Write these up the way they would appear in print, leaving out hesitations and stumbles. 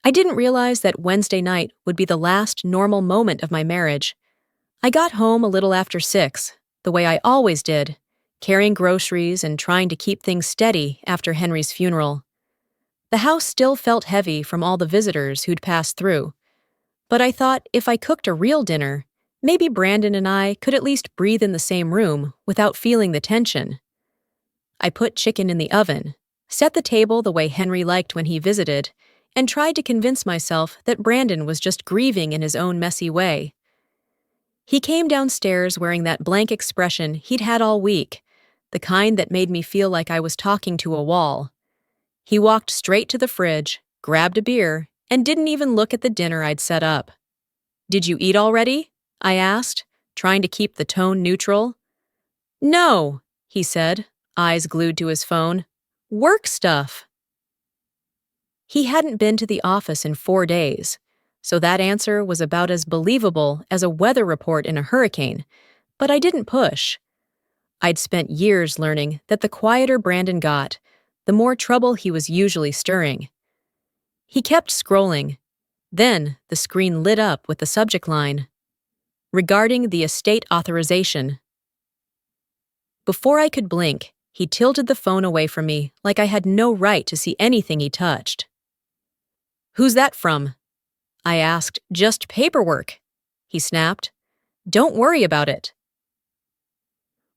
I didn't realize that Wednesday night would be the last normal moment of my marriage. I got home a little after 6, the way I always did, carrying groceries and trying to keep things steady after Henry's funeral. The house still felt heavy from all the visitors who'd passed through, but I thought if I cooked a real dinner, maybe Brandon and I could at least breathe in the same room without feeling the tension. I put chicken in the oven, set the table the way Henry liked when he visited, and tried to convince myself that Brandon was just grieving in his own messy way. He came downstairs wearing that blank expression he'd had all week, the kind that made me feel like I was talking to a wall. He walked straight to the fridge, grabbed a beer, and didn't even look at the dinner I'd set up. "Did you eat already?" I asked, trying to keep the tone neutral. "No," he said, eyes glued to his phone. "Work stuff." He hadn't been to the office in 4 days, so that answer was about as believable as a weather report in a hurricane, but I didn't push. I'd spent years learning that the quieter Brandon got, the more trouble he was usually stirring. He kept scrolling. Then the screen lit up with the subject line, "Regarding the estate authorization." Before I could blink, he tilted the phone away from me like I had no right to see anything he touched. "Who's that from?" I asked. "Just paperwork," he snapped. "Don't worry about it."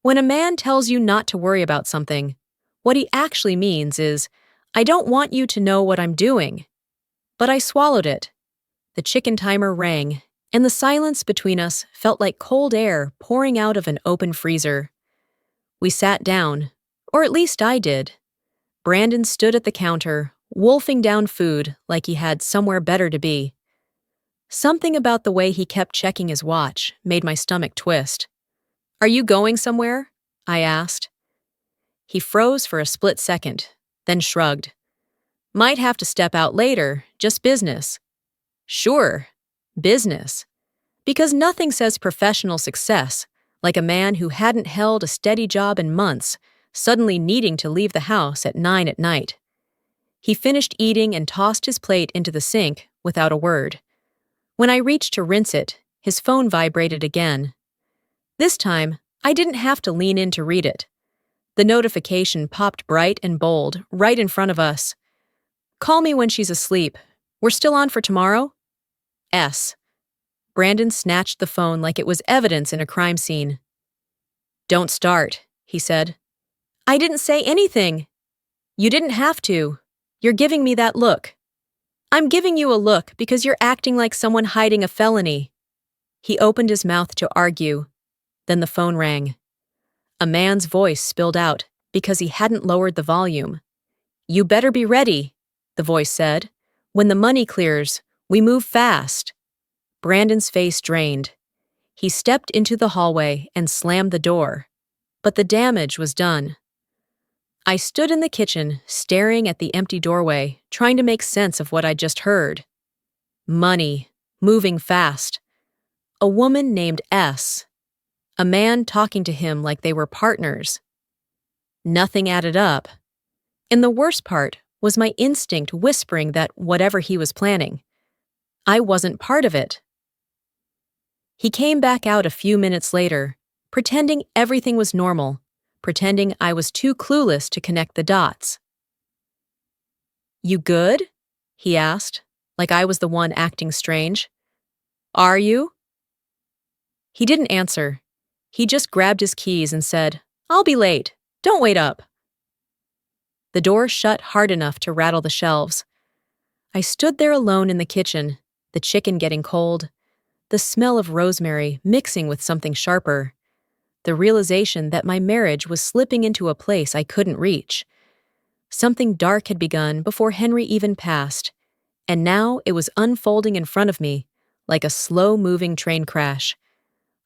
When a man tells you not to worry about something, what he actually means is, "I don't want you to know what I'm doing." But I swallowed it. The chicken timer rang, and the silence between us felt like cold air pouring out of an open freezer. We sat down, or at least I did. Brandon stood at the counter, wolfing down food like he had somewhere better to be. Something about the way he kept checking his watch made my stomach twist. "Are you going somewhere?" I asked. He froze for a split second, then shrugged. "Might have to step out later, just business." "Sure, business." Because nothing says professional success like a man who hadn't held a steady job in months, suddenly needing to leave the house at 9 at night. He finished eating and tossed his plate into the sink without a word. When I reached to rinse it, his phone vibrated again. This time, I didn't have to lean in to read it. The notification popped bright and bold right in front of us. "Call me when she's asleep. We're still on for tomorrow?" S. Brandon snatched the phone like it was evidence in a crime scene. "Don't start," he said. "I didn't say anything." "You didn't have to. You're giving me that look." "I'm giving you a look because you're acting like someone hiding a felony." He opened his mouth to argue. Then the phone rang. A man's voice spilled out because he hadn't lowered the volume. "You better be ready," the voice said. "When the money clears, we move fast." Brandon's face drained. He stepped into the hallway and slammed the door. But the damage was done. I stood in the kitchen, staring at the empty doorway, trying to make sense of what I'd just heard. Money, moving fast. A woman named S. A man talking to him like they were partners. Nothing added up. And the worst part was my instinct whispering that whatever he was planning, I wasn't part of it. He came back out a few minutes later, pretending everything was normal, pretending I was too clueless to connect the dots. "You good?" he asked, like I was the one acting strange. "Are you?" He didn't answer. He just grabbed his keys and said, "I'll be late. Don't wait up." The door shut hard enough to rattle the shelves. I stood there alone in the kitchen, the chicken getting cold, the smell of rosemary mixing with something sharper, the realization that my marriage was slipping into a place I couldn't reach. Something dark had begun before Henry even passed, and now it was unfolding in front of me, like a slow-moving train crash.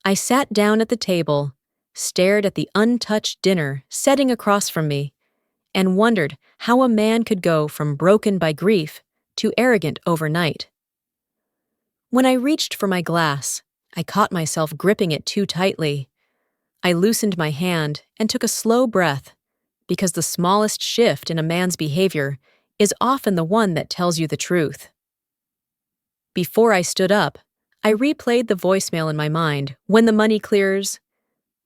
I sat down at the table, stared at the untouched dinner setting across from me, and wondered how a man could go from broken by grief to arrogant overnight. When I reached for my glass, I caught myself gripping it too tightly. I loosened my hand and took a slow breath, because the smallest shift in a man's behavior is often the one that tells you the truth. Before I stood up, I replayed the voicemail in my mind. When the money clears,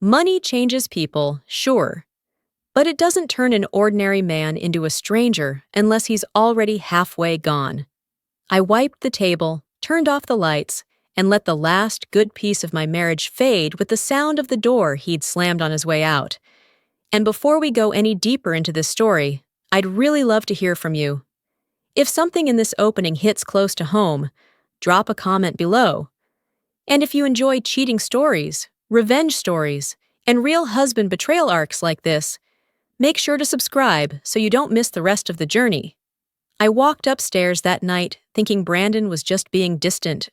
money changes people, sure, but it doesn't turn an ordinary man into a stranger unless he's already halfway gone. I wiped the table, turned off the lights, and let the last good piece of my marriage fade with the sound of the door he'd slammed on his way out. And before we go any deeper into this story, I'd really love to hear from you. If something in this opening hits close to home, drop a comment below. And if you enjoy cheating stories, revenge stories, and real husband betrayal arcs like this, make sure to subscribe so you don't miss the rest of the journey. I walked upstairs that night thinking Brandon was just being distant.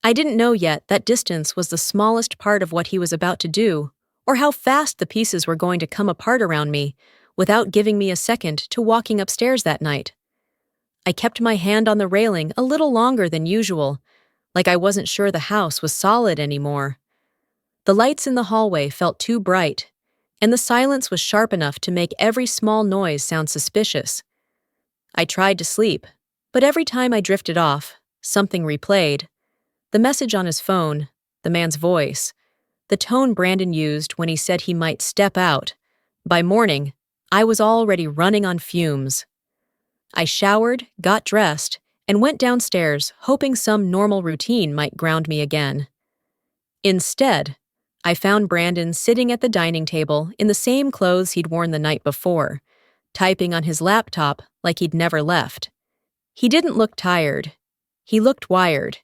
I didn't know yet that distance was the smallest part of what he was about to do, or how fast the pieces were going to come apart around me without giving me a second to walking upstairs that night. I kept my hand on the railing a little longer than usual, like I wasn't sure the house was solid anymore. The lights in the hallway felt too bright, and the silence was sharp enough to make every small noise sound suspicious. I tried to sleep, but every time I drifted off, something replayed. The message on his phone, the man's voice, the tone Brandon used when he said he might step out. By morning, I was already running on fumes. I showered, got dressed, and went downstairs hoping some normal routine might ground me again. Instead, I found Brandon sitting at the dining table in the same clothes he'd worn the night before, typing on his laptop like he'd never left. He didn't look tired. He looked wired.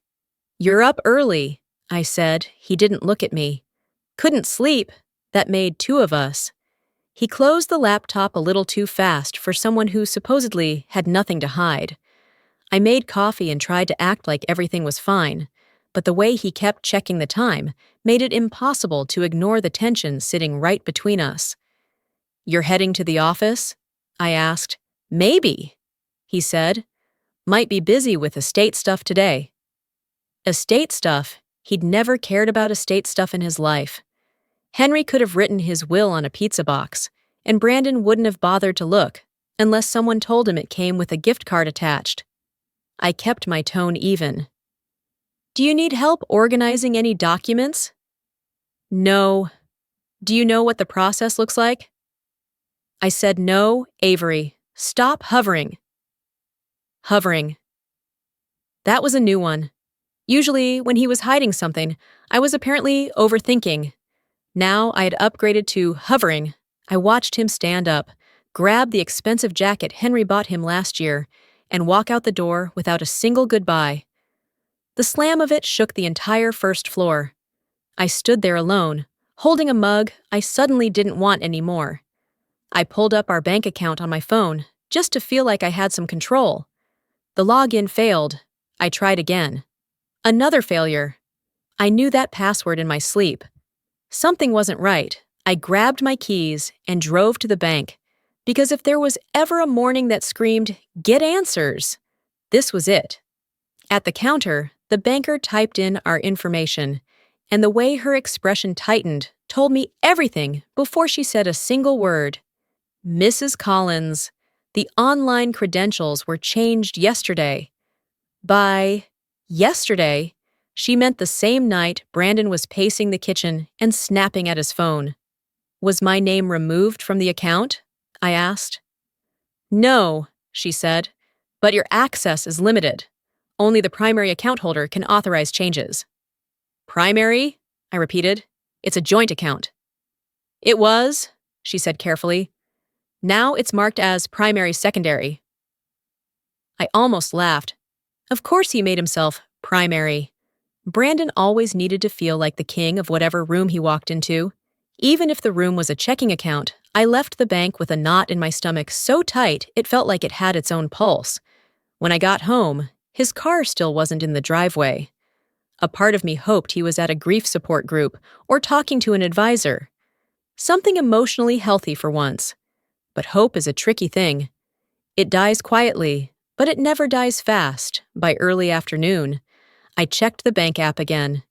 "You're up early," I said. He didn't look at me. "Couldn't sleep." That made two of us. He closed the laptop a little too fast for someone who supposedly had nothing to hide. I made coffee and tried to act like everything was fine, but the way he kept checking the time made it impossible to ignore the tension sitting right between us. "You're heading to the office?" I asked. "Maybe," he said. "Might be busy with estate stuff today." Estate stuff? He'd never cared about estate stuff in his life. Henry could have written his will on a pizza box, and Brandon wouldn't have bothered to look, unless someone told him it came with a gift card attached. I kept my tone even. "Do you need help organizing any documents?" "No." "Do you know what the process looks like?" I said, "No, Avery. Stop hovering." Hovering. That was a new one. Usually, when he was hiding something, I was apparently overthinking. Now I had upgraded to hovering. I watched him stand up, grab the expensive jacket Henry bought him last year, and walk out the door without a single goodbye. The slam of it shook the entire first floor. I stood there alone, holding a mug I suddenly didn't want anymore. I pulled up our bank account on my phone, just to feel like I had some control. The login failed. I tried again. Another failure. I knew that password in my sleep. Something wasn't right. I grabbed my keys and drove to the bank, because if there was ever a morning that screamed, "Get answers," this was it. At the counter, the banker typed in our information, and the way her expression tightened told me everything before she said a single word. "Mrs. Collins, the online credentials were changed yesterday." By yesterday, she meant the same night Brandon was pacing the kitchen and snapping at his phone. "Was my name removed from the account?" I asked. "No," she said, "but your access is limited. Only the primary account holder can authorize changes." "Primary?" I repeated. "It's a joint account." "It was," she said carefully. "Now it's marked as primary-secondary." I almost laughed. Of course he made himself primary. Brandon always needed to feel like the king of whatever room he walked into. Even if the room was a checking account, I left the bank with a knot in my stomach so tight it felt like it had its own pulse. When I got home, his car still wasn't in the driveway. A part of me hoped he was at a grief support group or talking to an advisor. Something emotionally healthy for once. But hope is a tricky thing. It dies quietly, but it never dies fast. By early afternoon, I checked the bank app again.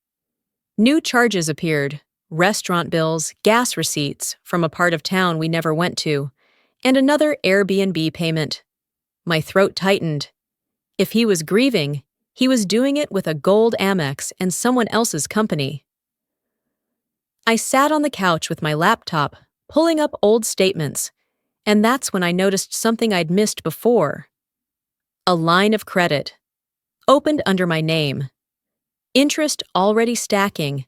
New charges appeared, restaurant bills, gas receipts from a part of town we never went to, and another Airbnb payment. My throat tightened. If he was grieving, He was doing it with a gold Amex and someone else's company. I sat on the couch with my laptop, pulling up old statements, and that's when I noticed something I'd missed before. A line of credit, opened under my name. Interest already stacking.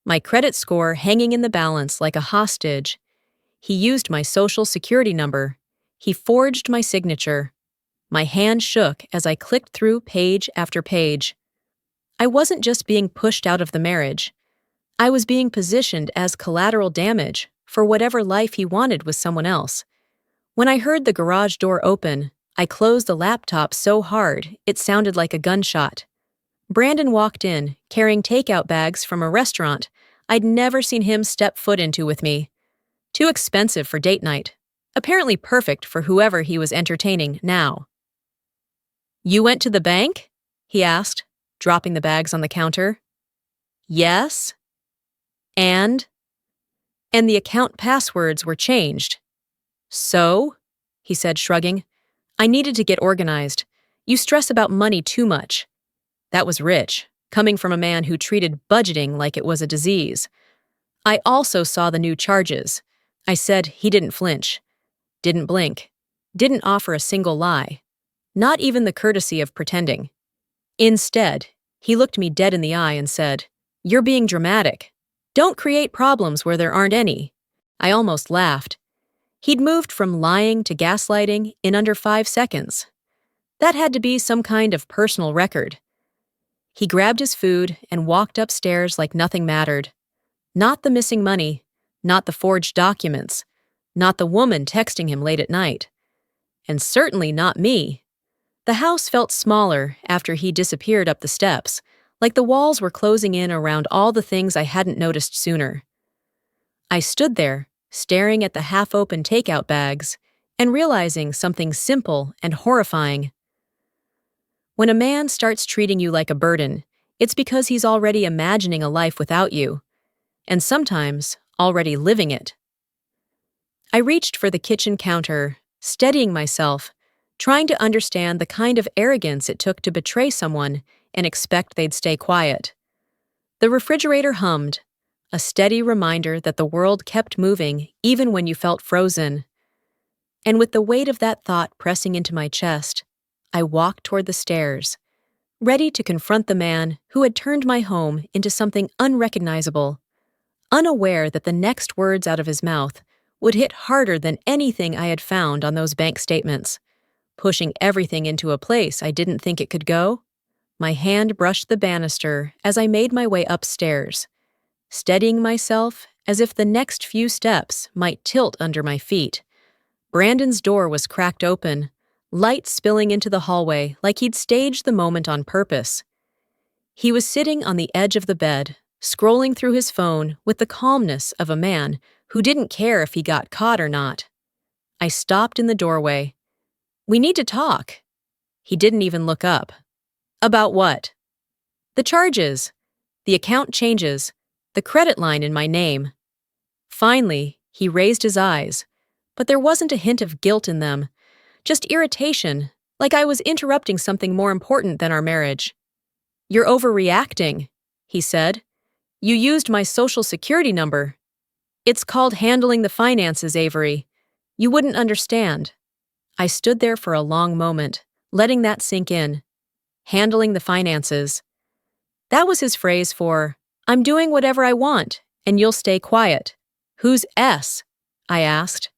My credit score hanging in the balance like a hostage. He used my social security number. He forged my signature. My hand shook as I clicked through page after page. I wasn't just being pushed out of the marriage. I was being positioned as collateral damage for whatever life he wanted with someone else. When I heard the garage door open, I closed the laptop so hard it sounded like a gunshot. Brandon walked in, carrying takeout bags from a restaurant I'd never seen him step foot into with me. Too expensive for date night. Apparently perfect for whoever he was entertaining now. "You went to the bank?" he asked, dropping the bags on the counter. "Yes." And the account passwords were changed. "So?" he said, shrugging. "I needed to get organized. You stress about money too much." That was rich, coming from a man who treated budgeting like it was a disease. I also saw the new charges. I said. He didn't flinch. Didn't blink. Didn't offer a single lie. Not even the courtesy of pretending. Instead, he looked me dead in the eye and said, "You're being dramatic. Don't create problems where there aren't any." I almost laughed. He'd moved from lying to gaslighting in under 5 seconds. That had to be some kind of personal record. He grabbed his food and walked upstairs like nothing mattered. Not the missing money, not the forged documents, not the woman texting him late at night. And certainly not me. The house felt smaller after he disappeared up the steps, like the walls were closing in around all the things I hadn't noticed sooner. I stood there, staring at the half-open takeout bags, and realizing something simple and horrifying. When a man starts treating you like a burden, it's because he's already imagining a life without you, and sometimes already living it. I reached for the kitchen counter, steadying myself, trying to understand the kind of arrogance it took to betray someone and expect they'd stay quiet. The refrigerator hummed, a steady reminder that the world kept moving even when you felt frozen. And with the weight of that thought pressing into my chest, I walked toward the stairs, ready to confront the man who had turned my home into something unrecognizable, unaware that the next words out of his mouth would hit harder than anything I had found on those bank statements, pushing everything into a place I didn't think it could go. My hand brushed the banister as I made my way upstairs, steadying myself as if the next few steps might tilt under my feet. Brandon's door was cracked open, light spilling into the hallway like he'd staged the moment on purpose. He was sitting on the edge of the bed, scrolling through his phone with the calmness of a man who didn't care if he got caught or not. I stopped in the doorway. "We need to talk." He didn't even look up. "About what?" "The charges. The account changes. The credit line in my name." Finally, he raised his eyes, but there wasn't a hint of guilt in them, just irritation, like I was interrupting something more important than our marriage. "You're overreacting," he said. "You used my social security number. It's called handling the finances, Avery. You wouldn't understand." I stood there for a long moment, letting that sink in. Handling the finances. That was his phrase for, "I'm doing whatever I want, and you'll stay quiet." "Who's S?" I asked.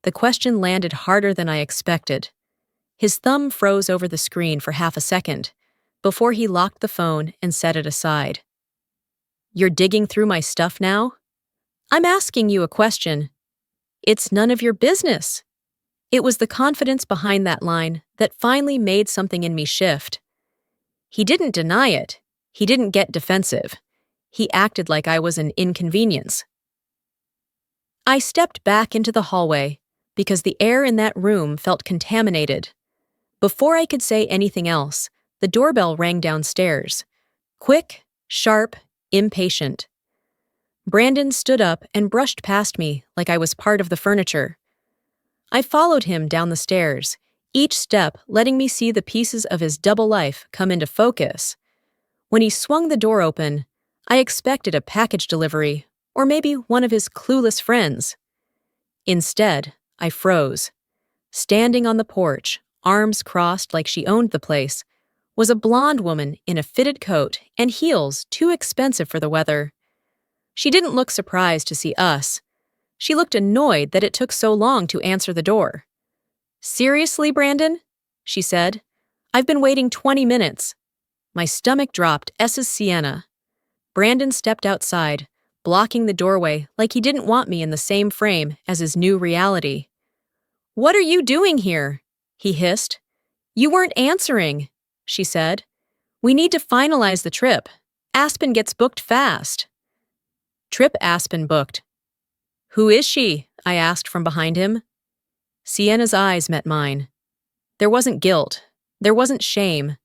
The question landed harder than I expected. His thumb froze over the screen for half a second, before he locked the phone and set it aside. "You're digging through my stuff now?" "I'm asking you a question." "It's none of your business." It was the confidence behind that line that finally made something in me shift. He didn't deny it. He didn't get defensive. He acted like I was an inconvenience. I stepped back into the hallway because the air in that room felt contaminated. Before I could say anything else, the doorbell rang downstairs. Quick, sharp, impatient. Brandon stood up and brushed past me like I was part of the furniture. I followed him down the stairs, each step letting me see the pieces of his double life come into focus. When he swung the door open, I expected a package delivery, or maybe one of his clueless friends. Instead, I froze. Standing on the porch, arms crossed like she owned the place, was a blonde woman in a fitted coat and heels too expensive for the weather. She didn't look surprised to see us. She looked annoyed that it took so long to answer the door. "Seriously, Brandon?" she said. "I've been waiting 20 minutes. My stomach dropped S's Sienna. Brandon stepped outside, blocking the doorway like he didn't want me in the same frame as his new reality. "What are you doing here?" he hissed. "You weren't answering," she said. "We need to finalize the trip. Aspen gets booked fast." "Trip Aspen booked." "Who is she?" I asked from behind him. Sienna's eyes met mine. There wasn't guilt. There wasn't shame.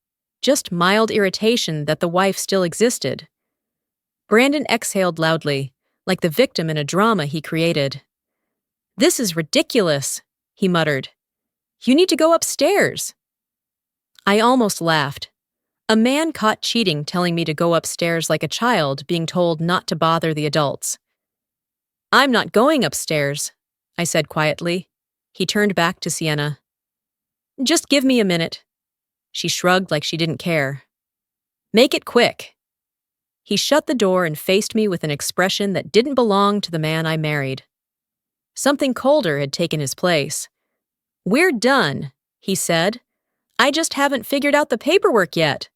Just mild irritation that the wife still existed. Brandon exhaled loudly, like the victim in a drama he created. "This is ridiculous," he muttered. "You need to go upstairs." I almost laughed. A man caught cheating telling me to go upstairs like a child being told not to bother the adults. "I'm not going upstairs," I said quietly. He turned back to Sienna. "Just give me a minute." She shrugged like she didn't care. "Make it quick." He shut the door and faced me with an expression that didn't belong to the man I married. Something colder had taken his place. "We're done," he said. "I just haven't figured out the paperwork yet."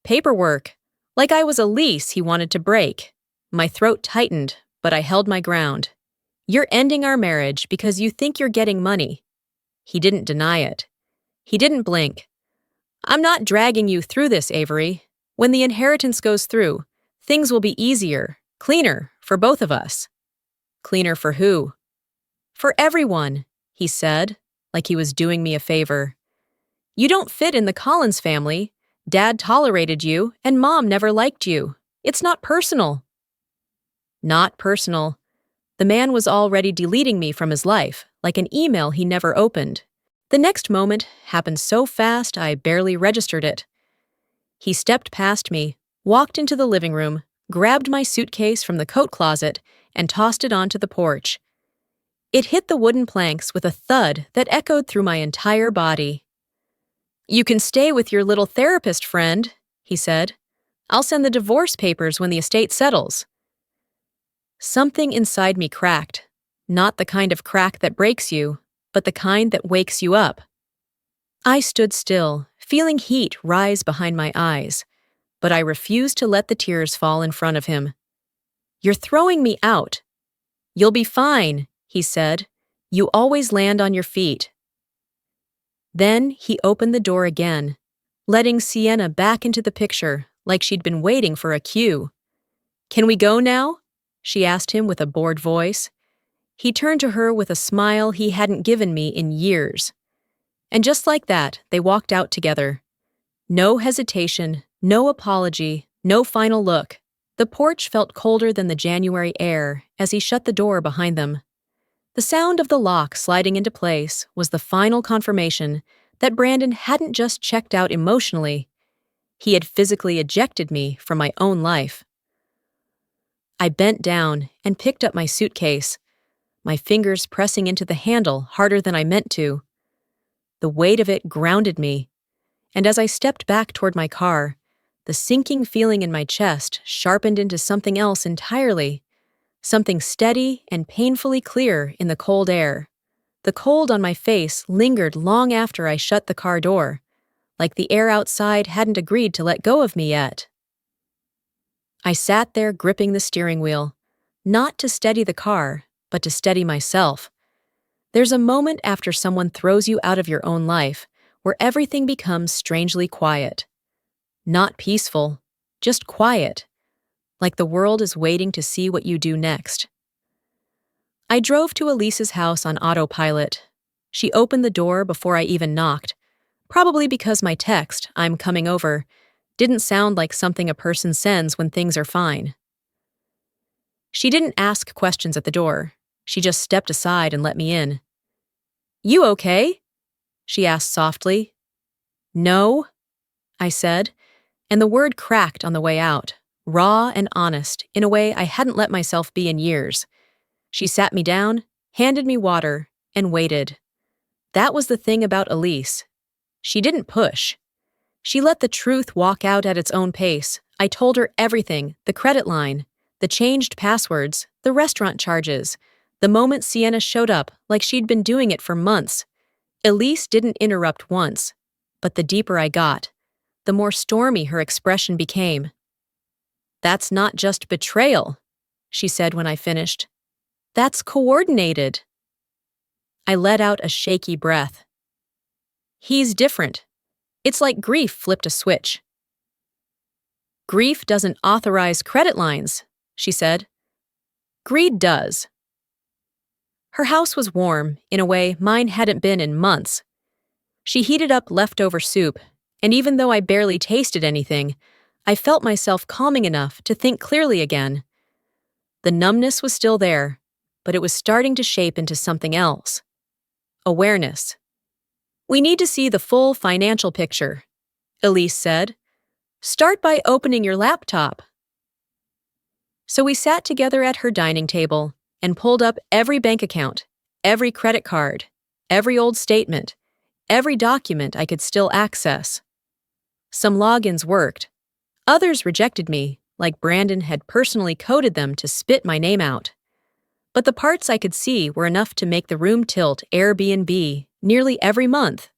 Paperwork. Like I was a lease he wanted to break. My throat tightened, but I held my ground. "You're ending our marriage because you think you're getting money." He didn't deny it. He didn't blink. "I'm not dragging you through this, Avery. When the inheritance goes through, things will be easier, cleaner, for both of us." "Cleaner for who?" "For everyone," he said, like he was doing me a favor. "You don't fit in the Collins family. Dad tolerated you, and Mom never liked you. It's not personal." Not personal. The man was already deleting me from his life, like an email he never opened. The next moment happened so fast I barely registered it. He stepped past me, walked into the living room, grabbed my suitcase from the coat closet, and tossed it onto the porch. It hit the wooden planks with a thud that echoed through my entire body. "You can stay with your little therapist friend," he said. "I'll send the divorce papers when the estate settles." Something inside me cracked, not the kind of crack that breaks you, but the kind that wakes you up. I stood still, feeling heat rise behind my eyes, but I refused to let the tears fall in front of him. "You're throwing me out." "You'll be fine," he said. "You always land on your feet." Then he opened the door again, letting Sienna back into the picture like she'd been waiting for a cue. "Can we go now?" she asked him with a bored voice. He turned to her with a smile he hadn't given me in years. And just like that, they walked out together. No hesitation, no apology, no final look. The porch felt colder than the January air as he shut the door behind them. The sound of the lock sliding into place was the final confirmation that Brandon hadn't just checked out emotionally. He had physically ejected me from my own life. I bent down and picked up my suitcase, my fingers pressing into the handle harder than I meant to. The weight of it grounded me, and as I stepped back toward my car, the sinking feeling in my chest sharpened into something else entirely, something steady and painfully clear in the cold air. The cold on my face lingered long after I shut the car door, like the air outside hadn't agreed to let go of me yet. I sat there gripping the steering wheel, not to steady the car, but to steady myself. There's a moment after someone throws you out of your own life where everything becomes strangely quiet. Not peaceful, just quiet, like the world is waiting to see what you do next. I drove to Elise's house on autopilot. She opened the door before I even knocked, probably because my text, "I'm coming over," didn't sound like something a person sends when things are fine. She didn't ask questions at the door. She just stepped aside and let me in. "You okay?" she asked softly. No, I said, and the word cracked on the way out, raw and honest, in a way I hadn't let myself be in years. She sat me down, handed me water, and waited. That was the thing about Elise. She didn't push. She let the truth walk out at its own pace. I told her everything, the credit line, the changed passwords, the restaurant charges, the moment Sienna showed up like she'd been doing it for months. Elise didn't interrupt once, but the deeper I got, the more stormy her expression became. That's not just betrayal, she said when I finished. That's coordinated. I let out a shaky breath. He's different. It's like grief flipped a switch. Grief doesn't authorize credit lines, she said. Greed does. Her house was warm, in a way mine hadn't been in months. She heated up leftover soup, and even though I barely tasted anything, I felt myself calming enough to think clearly again. The numbness was still there, but it was starting to shape into something else. Awareness. We need to see the full financial picture, Elise said. Start by opening your laptop. So we sat together at her dining table and pulled up every bank account, every credit card, every old statement, every document I could still access. Some logins worked. Others rejected me, like Brandon had personally coded them to spit my name out. But the parts I could see were enough to make the room tilt Airbnb nearly every month.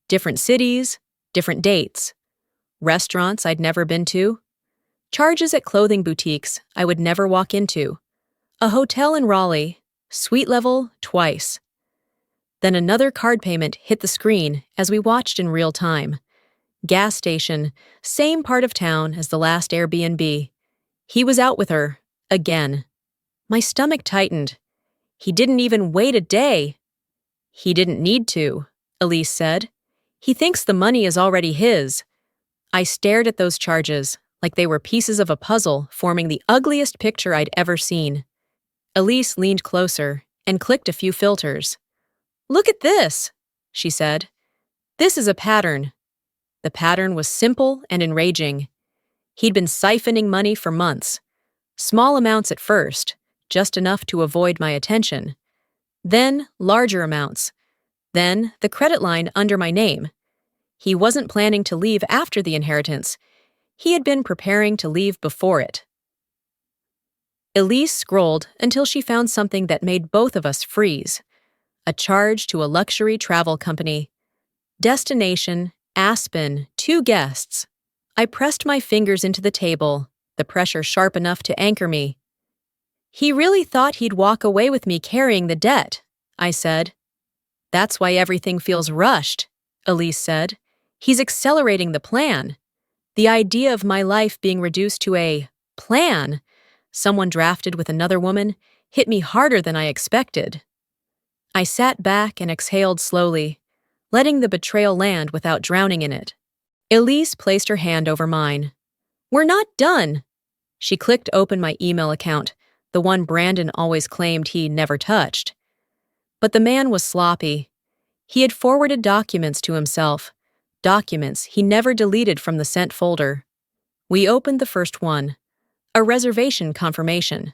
Different cities, different dates. Restaurants I'd never been to. Charges at clothing boutiques I would never walk into. A hotel in Raleigh, suite level twice. Then another card payment hit the screen as we watched in real time. Gas station, same part of town as the last Airbnb. He was out with her, again. My stomach tightened. He didn't even wait a day. He didn't need to, Elise said. He thinks the money is already his. I stared at those charges like they were pieces of a puzzle forming the ugliest picture I'd ever seen. Elise leaned closer and clicked a few filters. Look at this, she said. This is a pattern. The pattern was simple and enraging. He'd been siphoning money for months. Small amounts at first, just enough to avoid my attention. Then larger amounts. Then the credit line under my name. He wasn't planning to leave after the inheritance. He had been preparing to leave before it. Elise scrolled until she found something that made both of us freeze. A charge to a luxury travel company. Destination, Aspen, 2 guests. I pressed my fingers into the table, the pressure sharp enough to anchor me. He really thought he'd walk away with me carrying the debt, I said. That's why everything feels rushed, Elise said. He's accelerating the plan. The idea of my life being reduced to a plan, someone drafted with another woman, hit me harder than I expected. I sat back and exhaled slowly, letting the betrayal land without drowning in it. Elise placed her hand over mine. We're not done. She clicked open my email account, the one Brandon always claimed he never touched. But the man was sloppy. He had forwarded documents to himself, documents he never deleted from the sent folder. We opened the first one, a reservation confirmation,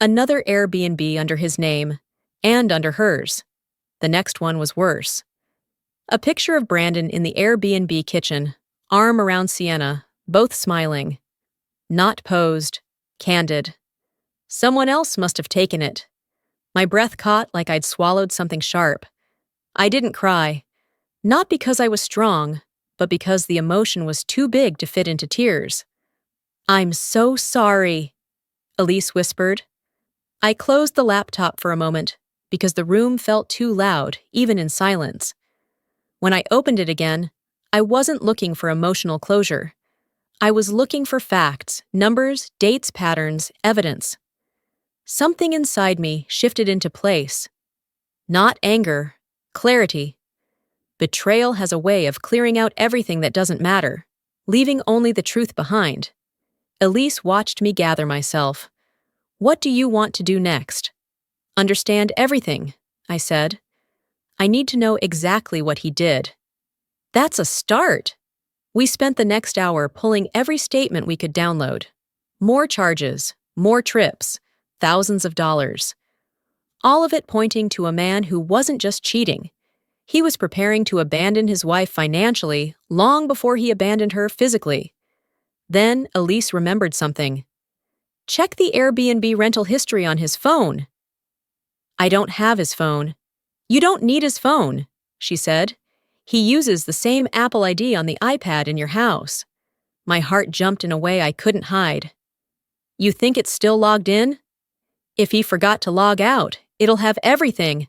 another Airbnb under his name, and under hers. The next one was worse. A picture of Brandon in the Airbnb kitchen, arm around Sienna, both smiling. Not posed, candid. Someone else must have taken it. My breath caught like I'd swallowed something sharp. I didn't cry. Not because I was strong, but because the emotion was too big to fit into tears. I'm so sorry, Elise whispered. I closed the laptop for a moment because the room felt too loud, even in silence. When I opened it again, I wasn't looking for emotional closure. I was looking for facts, numbers, dates, patterns, evidence. Something inside me shifted into place. Not anger, clarity. Betrayal has a way of clearing out everything that doesn't matter, leaving only the truth behind. Elise watched me gather myself. What do you want to do next? Understand everything, I said. I need to know exactly what he did. That's a start. We spent the next hour pulling every statement we could download. More charges, more trips, thousands of dollars. All of it pointing to a man who wasn't just cheating. He was preparing to abandon his wife financially long before he abandoned her physically. Then Elise remembered something. Check the Airbnb rental history on his phone. I don't have his phone. You don't need his phone, she said. He uses the same Apple ID on the iPad in your house. My heart jumped in a way I couldn't hide. You think it's still logged in? If he forgot to log out, it'll have everything.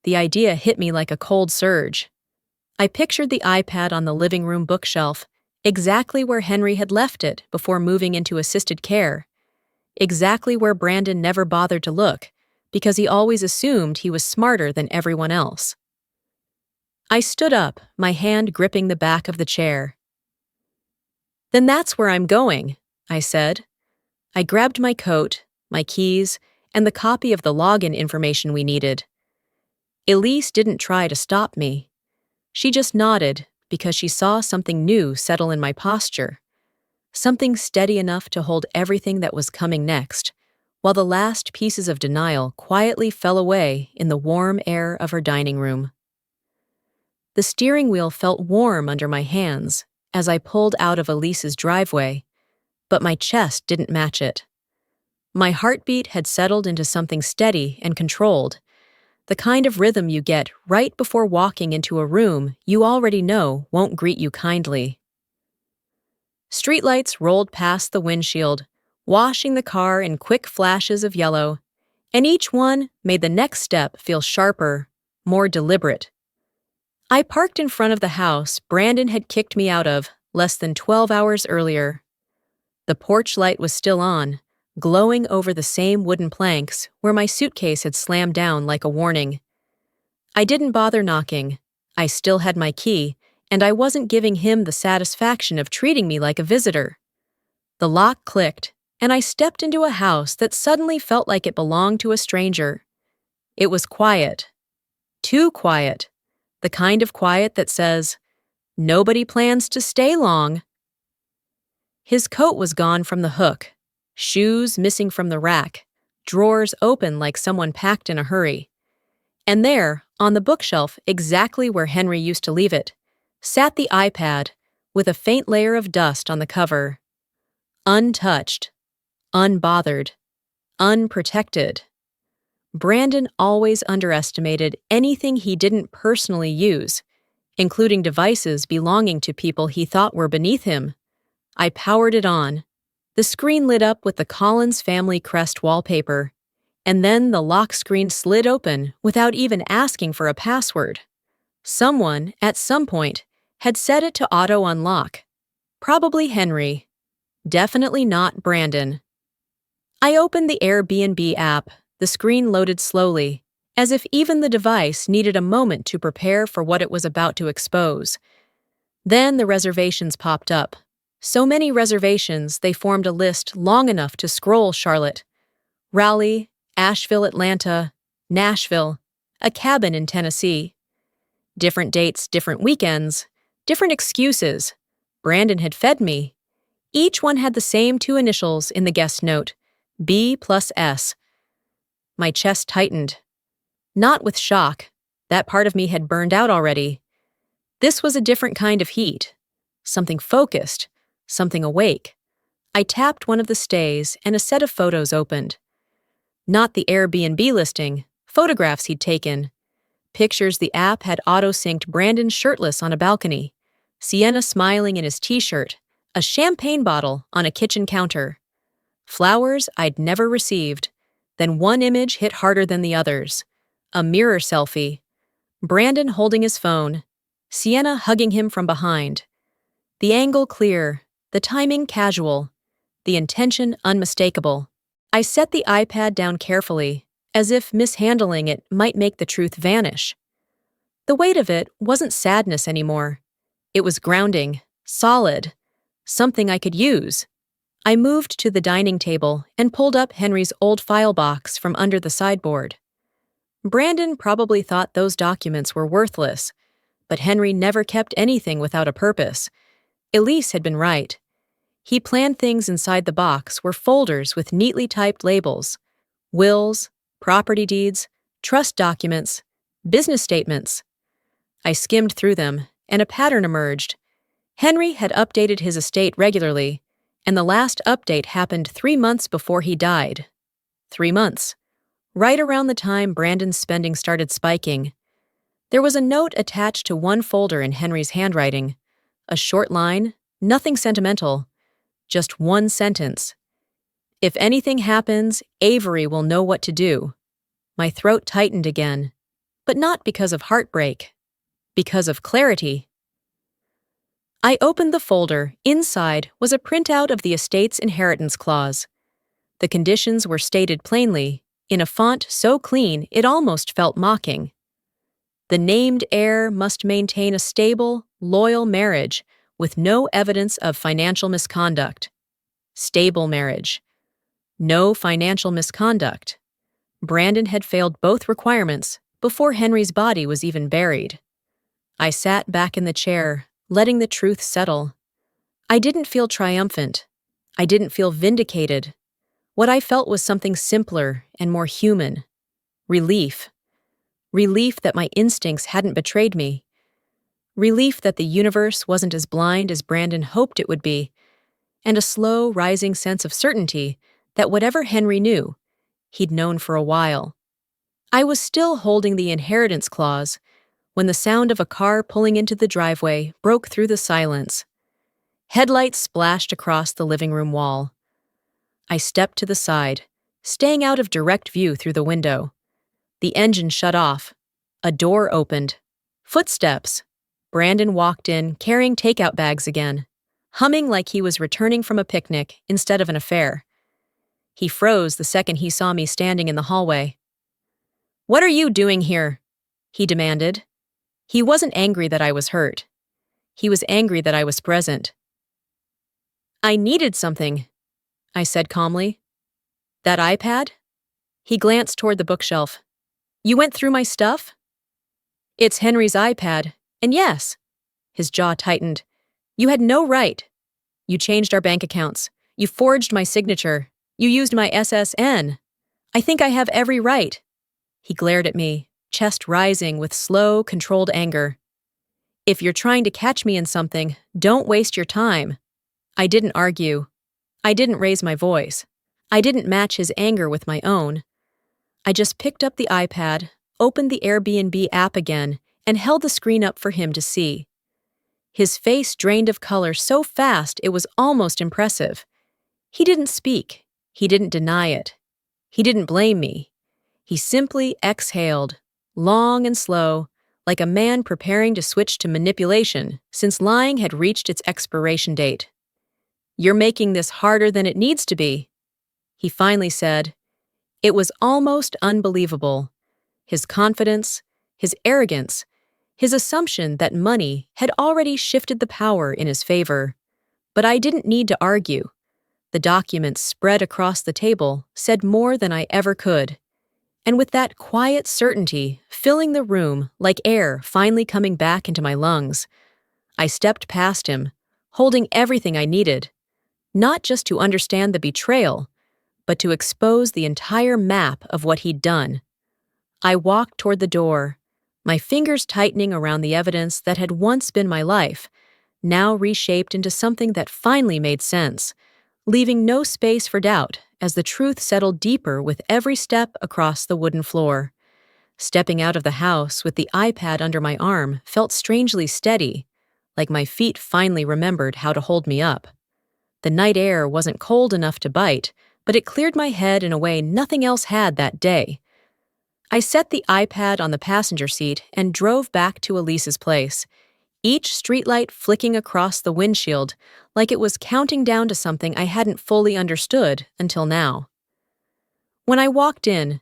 The idea hit me like a cold surge. I pictured the iPad on the living room bookshelf, exactly where Henry had left it before moving into assisted care. Exactly where Brandon never bothered to look, because he always assumed he was smarter than everyone else. I stood up, my hand gripping the back of the chair. Then that's where I'm going, I said. I grabbed my coat, my keys, and the copy of the login information we needed. Elise didn't try to stop me. She just nodded because she saw something new settle in my posture. Something steady enough to hold everything that was coming next, while the last pieces of denial quietly fell away in the warm air of her dining room. The steering wheel felt warm under my hands as I pulled out of Elise's driveway, but my chest didn't match it. My heartbeat had settled into something steady and controlled, the kind of rhythm you get right before walking into a room you already know won't greet you kindly. Streetlights rolled past the windshield, washing the car in quick flashes of yellow, and each one made the next step feel sharper, more deliberate. I parked in front of the house Brandon had kicked me out of less than 12 hours earlier. The porch light was still on, glowing over the same wooden planks where my suitcase had slammed down like a warning. I didn't bother knocking. I still had my key, and I wasn't giving him the satisfaction of treating me like a visitor. The lock clicked, and I stepped into a house that suddenly felt like it belonged to a stranger. It was quiet. Too quiet. The kind of quiet that says, "Nobody plans to stay long." His coat was gone from the hook, shoes missing from the rack, drawers open like someone packed in a hurry. And there, on the bookshelf exactly where Henry used to leave it, sat the iPad with a faint layer of dust on the cover. Untouched, unbothered, unprotected. Brandon always underestimated anything he didn't personally use, including devices belonging to people he thought were beneath him. I powered it on. The screen lit up with the Collins family crest wallpaper, and then the lock screen slid open without even asking for a password. Someone, at some point, had set it to auto-unlock. Probably Henry. Definitely not Brandon. I opened the Airbnb app. The screen loaded slowly, as if even the device needed a moment to prepare for what it was about to expose. Then the reservations popped up. So many reservations they formed a list long enough to scroll Charlotte. Raleigh, Asheville, Atlanta, Nashville, a cabin in Tennessee. Different dates, different weekends, different excuses. Brandon had fed me. Each one had the same two initials in the guest note, B+S. My chest tightened. Not with shock. That part of me had burned out already. This was a different kind of heat. Something focused, something awake. I tapped one of the stays and a set of photos opened. Not the Airbnb listing, photographs he'd taken. Pictures the app had auto-synced Brandon shirtless on a balcony, Sienna smiling in his t-shirt, a champagne bottle on a kitchen counter. Flowers I'd never received. Then one image hit harder than the others. A mirror selfie. Brandon holding his phone. Sienna hugging him from behind. The angle clear. The timing casual. The intention unmistakable. I set the iPad down carefully, as if mishandling it might make the truth vanish. The weight of it wasn't sadness anymore. It was grounding, solid, something I could use. I moved to the dining table and pulled up Henry's old file box from under the sideboard. Brandon probably thought those documents were worthless, but Henry never kept anything without a purpose. Elise had been right. He planned things inside the box were folders with neatly typed labels: wills, property deeds, trust documents, business statements. I skimmed through them, and a pattern emerged. Henry had updated his estate regularly, and the last update happened 3 months before he died. 3 months. Right around the time Brandon's spending started spiking. There was a note attached to one folder in Henry's handwriting. A short line, nothing sentimental, just one sentence. "If anything happens, Avery will know what to do." My throat tightened again, but not because of heartbreak, because of clarity. I opened the folder. Inside was a printout of the estate's inheritance clause. The conditions were stated plainly, in a font so clean it almost felt mocking. The named heir must maintain a stable, loyal marriage with no evidence of financial misconduct. Stable marriage. No financial misconduct. Brandon had failed both requirements before Henry's body was even buried. I sat back in the chair, letting the truth settle. I didn't feel triumphant. I didn't feel vindicated. What I felt was something simpler and more human. Relief. Relief that my instincts hadn't betrayed me. Relief that the universe wasn't as blind as Brandon hoped it would be. And a slow, rising sense of certainty that whatever Henry knew, he'd known for a while. I was still holding the inheritance clause when the sound of a car pulling into the driveway broke through the silence. Headlights splashed across the living room wall. I stepped to the side, staying out of direct view through the window. The engine shut off. A door opened. Footsteps. Brandon walked in, carrying takeout bags again, humming like he was returning from a picnic instead of an affair. He froze the second he saw me standing in the hallway. "What are you doing here?" he demanded. He wasn't angry that I was hurt. He was angry that I was present. "I needed something," I said calmly. "That iPad?" He glanced toward the bookshelf. "You went through my stuff?" "It's Henry's iPad, and yes." His jaw tightened. "You had no right. You changed our bank accounts. You forged my signature. You used my SSN. I think I have every right." He glared at me, chest rising with slow, controlled anger. "If you're trying to catch me in something, don't waste your time." I didn't argue. I didn't raise my voice. I didn't match his anger with my own. I just picked up the iPad, opened the Airbnb app again, and held the screen up for him to see. His face drained of color so fast it was almost impressive. He didn't speak. He didn't deny it. He didn't blame me. He simply exhaled, long and slow, like a man preparing to switch to manipulation since lying had reached its expiration date. "You're making this harder than it needs to be," he finally said. It was almost unbelievable. His confidence, his arrogance, his assumption that money had already shifted the power in his favor. But I didn't need to argue. The documents spread across the table said more than I ever could. And with that quiet certainty filling the room like air finally coming back into my lungs, I stepped past him, holding everything I needed, not just to understand the betrayal, but to expose the entire map of what he'd done. I walked toward the door, my fingers tightening around the evidence that had once been my life, now reshaped into something that finally made sense, leaving no space for doubt as the truth settled deeper with every step across the wooden floor. Stepping out of the house with the iPad under my arm felt strangely steady, like my feet finally remembered how to hold me up. The night air wasn't cold enough to bite, but it cleared my head in a way nothing else had that day. I set the iPad on the passenger seat and drove back to Elise's place, each streetlight flicking across the windshield like it was counting down to something I hadn't fully understood until now. When I walked in,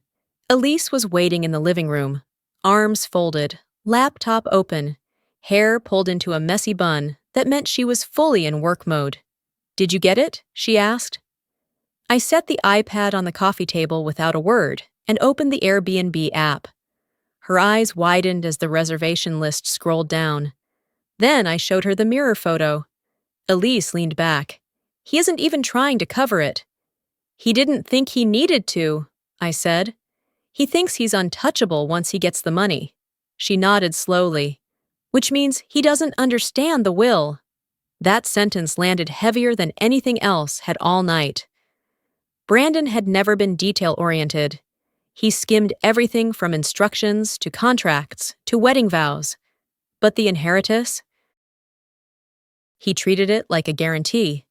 Elise was waiting in the living room, arms folded, laptop open, hair pulled into a messy bun that meant she was fully in work mode. "Did you get it?" she asked. I set the iPad on the coffee table without a word and opened the Airbnb app. Her eyes widened as the reservation list scrolled down. Then I showed her the mirror photo. Elise leaned back. He isn't even trying to cover it. He didn't think he needed to, I said. He thinks he's untouchable once he gets the money. She nodded slowly, which means he doesn't understand the will. That sentence landed heavier than anything else had all night. Brandon had never been detail-oriented. He skimmed everything from instructions to contracts to wedding vows. But the inheritance? He treated it like a guarantee,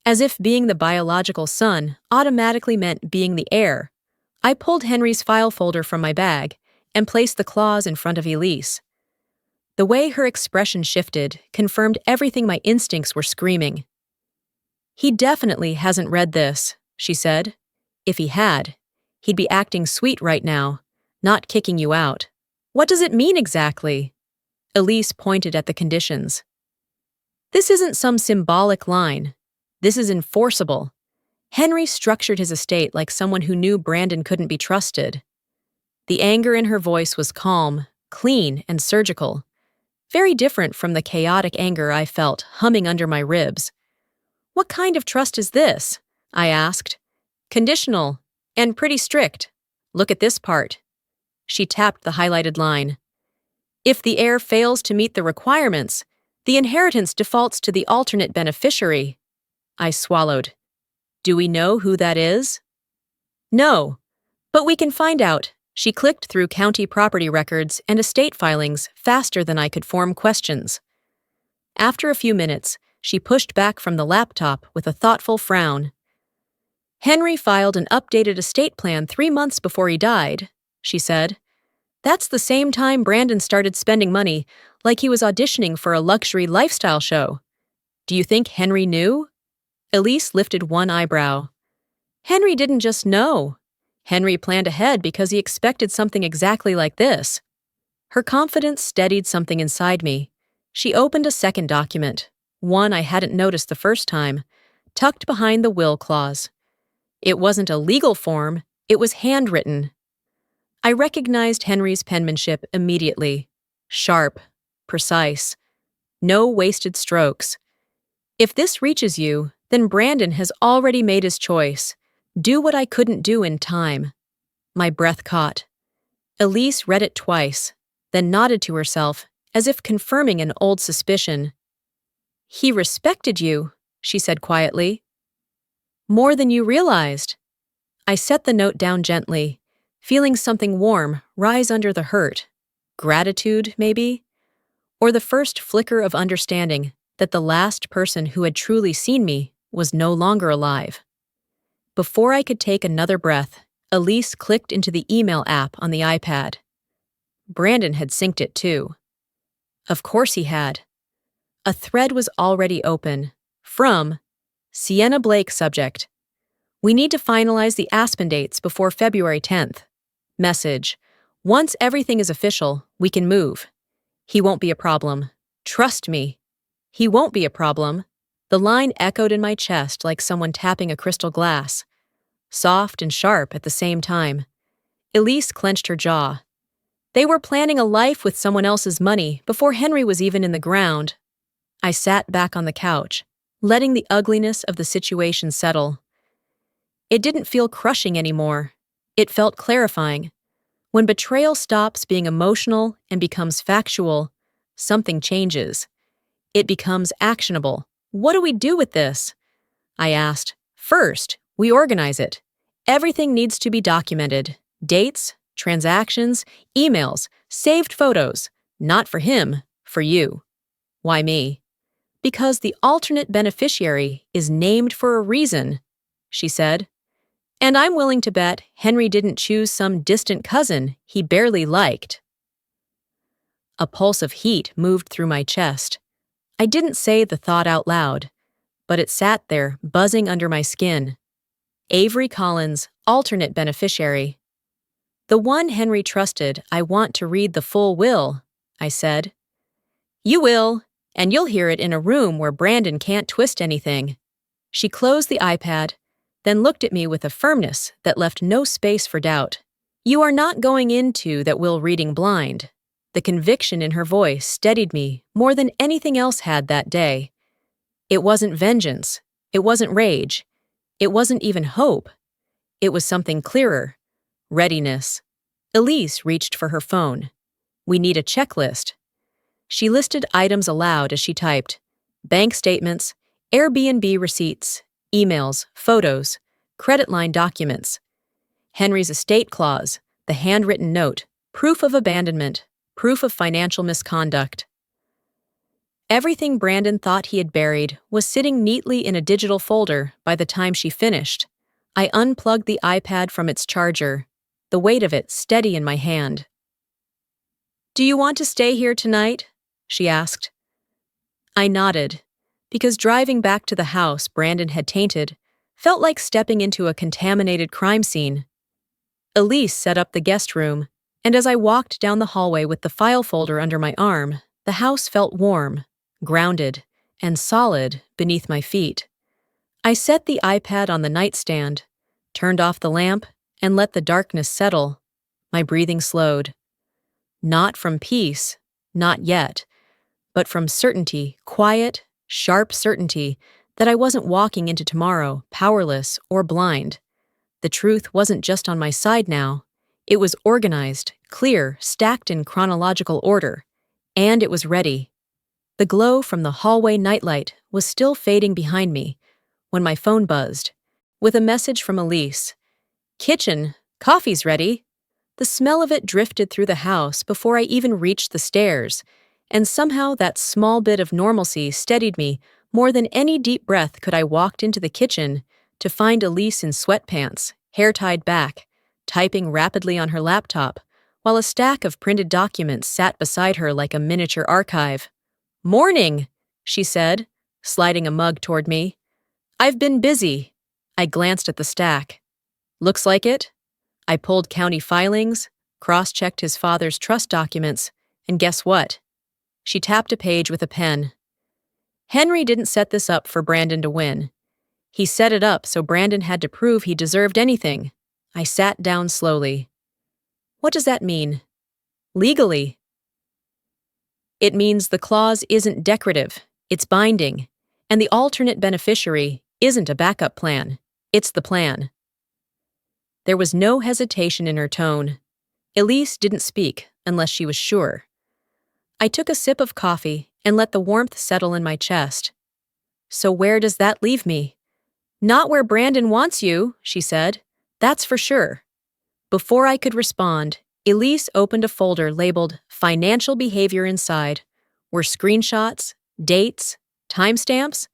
as if being the biological son automatically meant being the heir. I pulled Henry's file folder from my bag and placed the clause in front of Elise. The way her expression shifted confirmed everything my instincts were screaming. He definitely hasn't read this, she said. If he had, he'd be acting sweet right now, not kicking you out. What does it mean exactly? Elise pointed at the conditions. This isn't some symbolic line. This is enforceable. Henry structured his estate like someone who knew Brandon couldn't be trusted. The anger in her voice was calm, clean, and surgical, very different from the chaotic anger I felt humming under my ribs. What kind of trust is this? I asked. Conditional, and pretty strict. Look at this part. She tapped the highlighted line. If the heir fails to meet the requirements, the inheritance defaults to the alternate beneficiary. I swallowed. Do we know who that is? No, but we can find out. She clicked through county property records and estate filings faster than I could form questions. After a few minutes, she pushed back from the laptop with a thoughtful frown. Henry filed an updated estate plan 3 months before he died, she said. That's the same time Brandon started spending money like he was auditioning for a luxury lifestyle show. Do you think Henry knew? Elise lifted one eyebrow. Henry didn't just know. Henry planned ahead because he expected something exactly like this. Her confidence steadied something inside me. She opened a second document, one I hadn't noticed the first time, tucked behind the will clause. It wasn't a legal form, it was handwritten. I recognized Henry's penmanship immediately. Sharp, precise, no wasted strokes. If this reaches you, then Brandon has already made his choice. Do what I couldn't do in time. My breath caught. Elise read it twice, then nodded to herself, as if confirming an old suspicion. He respected you, she said quietly. More than you realized. I set the note down gently, feeling something warm rise under the hurt. Gratitude, maybe? Or the first flicker of understanding that the last person who had truly seen me was no longer alive. Before I could take another breath, Elise clicked into the email app on the iPad. Brandon had synced it too. Of course he had. A thread was already open. From Sienna Blake subject. We need to finalize the Aspen dates before February 10th. Message. Once everything is official, we can move. He won't be a problem. Trust me. He won't be a problem. The line echoed in my chest like someone tapping a crystal glass. Soft and sharp at the same time. Elise clenched her jaw. They were planning a life with someone else's money before Henry was even in the ground. I sat back on the couch, letting the ugliness of the situation settle. It didn't feel crushing anymore. It felt clarifying. When betrayal stops being emotional and becomes factual, something changes. It becomes actionable. What do we do with this? I asked. First, we organize it. Everything needs to be documented. Dates, transactions, emails, saved photos. Not for him, for you. Why me? Because the alternate beneficiary is named for a reason, she said. And I'm willing to bet Henry didn't choose some distant cousin he barely liked. A pulse of heat moved through my chest. I didn't say the thought out loud, but it sat there, buzzing under my skin. Avery Collins, alternate beneficiary. The one Henry trusted. I want to read the full will, I said. You will, and you'll hear it in a room where Brandon can't twist anything. She closed the iPad, then looked at me with a firmness that left no space for doubt. You are not going into that will reading blind. The conviction in her voice steadied me more than anything else had that day. It wasn't vengeance. It wasn't rage. It wasn't even hope. It was something clearer. Readiness. Elise reached for her phone. We need a checklist. She listed items aloud as she typed. Bank statements, Airbnb receipts, emails, photos, credit line documents. Henry's estate clause, the handwritten note, proof of abandonment, proof of financial misconduct. Everything Brandon thought he had buried was sitting neatly in a digital folder by the time she finished. I unplugged the iPad from its charger, the weight of it steady in my hand. Do you want to stay here tonight? She asked. I nodded, because driving back to the house Brandon had tainted felt like stepping into a contaminated crime scene. Elise set up the guest room, and as I walked down the hallway with the file folder under my arm, the house felt warm, grounded, and solid beneath my feet. I set the iPad on the nightstand, turned off the lamp, and let the darkness settle. My breathing slowed. Not from peace, not yet, but from certainty, quiet, sharp certainty that I wasn't walking into tomorrow powerless or blind. The truth wasn't just on my side now. It was organized, clear, stacked in chronological order, and it was ready. The glow from the hallway nightlight was still fading behind me when my phone buzzed, with a message from Elise. Kitchen, coffee's ready. The smell of it drifted through the house before I even reached the stairs, and somehow that small bit of normalcy steadied me more than any deep breath could. I walked into the kitchen to find Elise in sweatpants, hair tied back, typing rapidly on her laptop, while a stack of printed documents sat beside her like a miniature archive. Morning, she said, sliding a mug toward me. I've been busy. I glanced at the stack. Looks like it. I pulled county filings, cross-checked his father's trust documents, and guess what? She tapped a page with a pen. Henry didn't set this up for Brandon to win. He set it up so Brandon had to prove he deserved anything. I sat down slowly. What does that mean? Legally. It means the clause isn't decorative, it's binding, and the alternate beneficiary isn't a backup plan, it's the plan. There was no hesitation in her tone. Elise didn't speak unless she was sure. I took a sip of coffee and let the warmth settle in my chest. So where does that leave me? Not where Brandon wants you, she said. That's for sure. Before I could respond, Elise opened a folder labeled Financial Behavior inside. Were screenshots, dates, timestamps,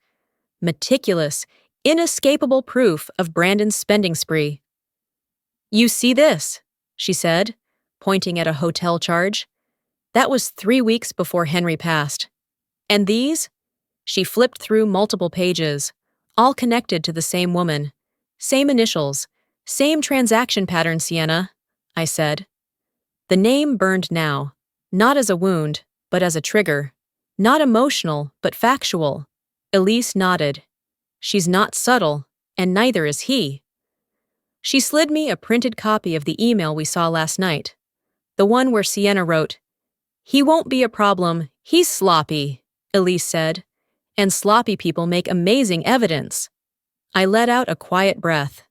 meticulous, inescapable proof of Brandon's spending spree. You see this, she said, pointing at a hotel charge. That was 3 weeks before Henry passed. And these? She flipped through multiple pages, all connected to the same woman. Same initials, same transaction pattern, Sienna, I said. The name burned now, not as a wound, but as a trigger. Not emotional, but factual. Elise nodded. She's not subtle, and neither is he. She slid me a printed copy of the email we saw last night. The one where Sienna wrote, He won't be a problem, he's sloppy, Elise said, and sloppy people make amazing evidence. I let out a quiet breath.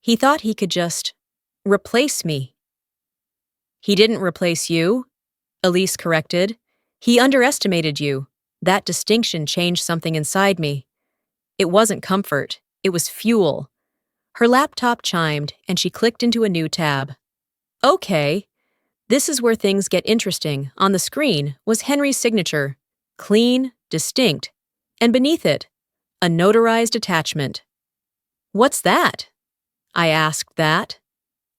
He thought he could just replace me. He didn't replace you, Elise corrected. He underestimated you. That distinction changed something inside me. It wasn't comfort, it was fuel. Her laptop chimed, and she clicked into a new tab. Okay. This is where things get interesting. On the screen was Henry's signature, clean, distinct, and beneath it, a notarized attachment. What's that? I asked that.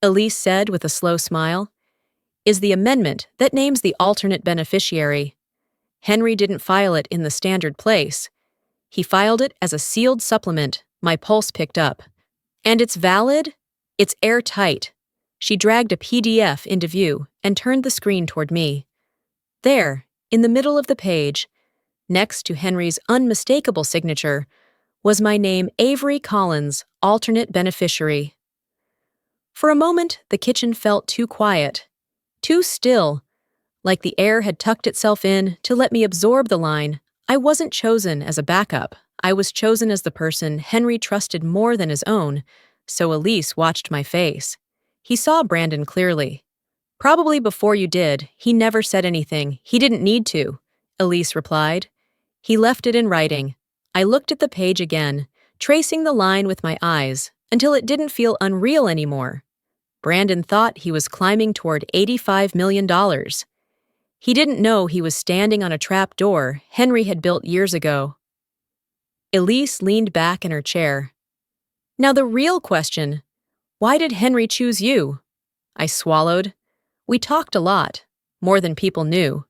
Elise said with a slow smile. Is the amendment that names the alternate beneficiary. Henry didn't file it in the standard place. He filed it as a sealed supplement. My pulse picked up. And it's valid? It's airtight. She dragged a PDF into view and turned the screen toward me. There, in the middle of the page, next to Henry's unmistakable signature, was my name, Avery Collins, alternate beneficiary. For a moment, the kitchen felt too quiet, too still, like the air had tucked itself in to let me absorb the line. I wasn't chosen as a backup. I was chosen as the person Henry trusted more than his own, so Elise watched my face. He saw Brandon clearly. Probably before you did, he never said anything. He didn't need to, Elise replied. He left it in writing. I looked at the page again, tracing the line with my eyes, until it didn't feel unreal anymore. Brandon thought he was climbing toward $85 million. He didn't know he was standing on a trap door Henry had built years ago. Elise leaned back in her chair. Now the real question, why did Henry choose you? I swallowed. We talked a lot, more than people knew.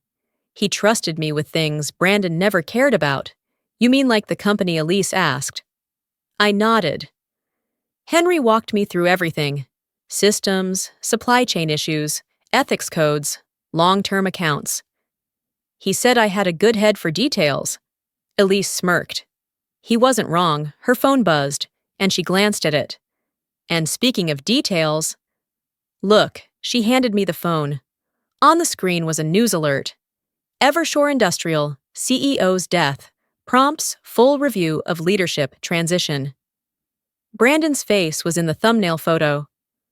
He trusted me with things Brandon never cared about. You mean like the company Elise asked? I nodded. Henry walked me through everything. Systems, supply chain issues, ethics codes, long-term accounts. He said I had a good head for details. Elise smirked. He wasn't wrong. Her phone buzzed, and she glanced at it. And speaking of details, look, she handed me the phone. On the screen was a news alert. Evershore Industrial, CEO's death, prompts full review of leadership transition. Brandon's face was in the thumbnail photo.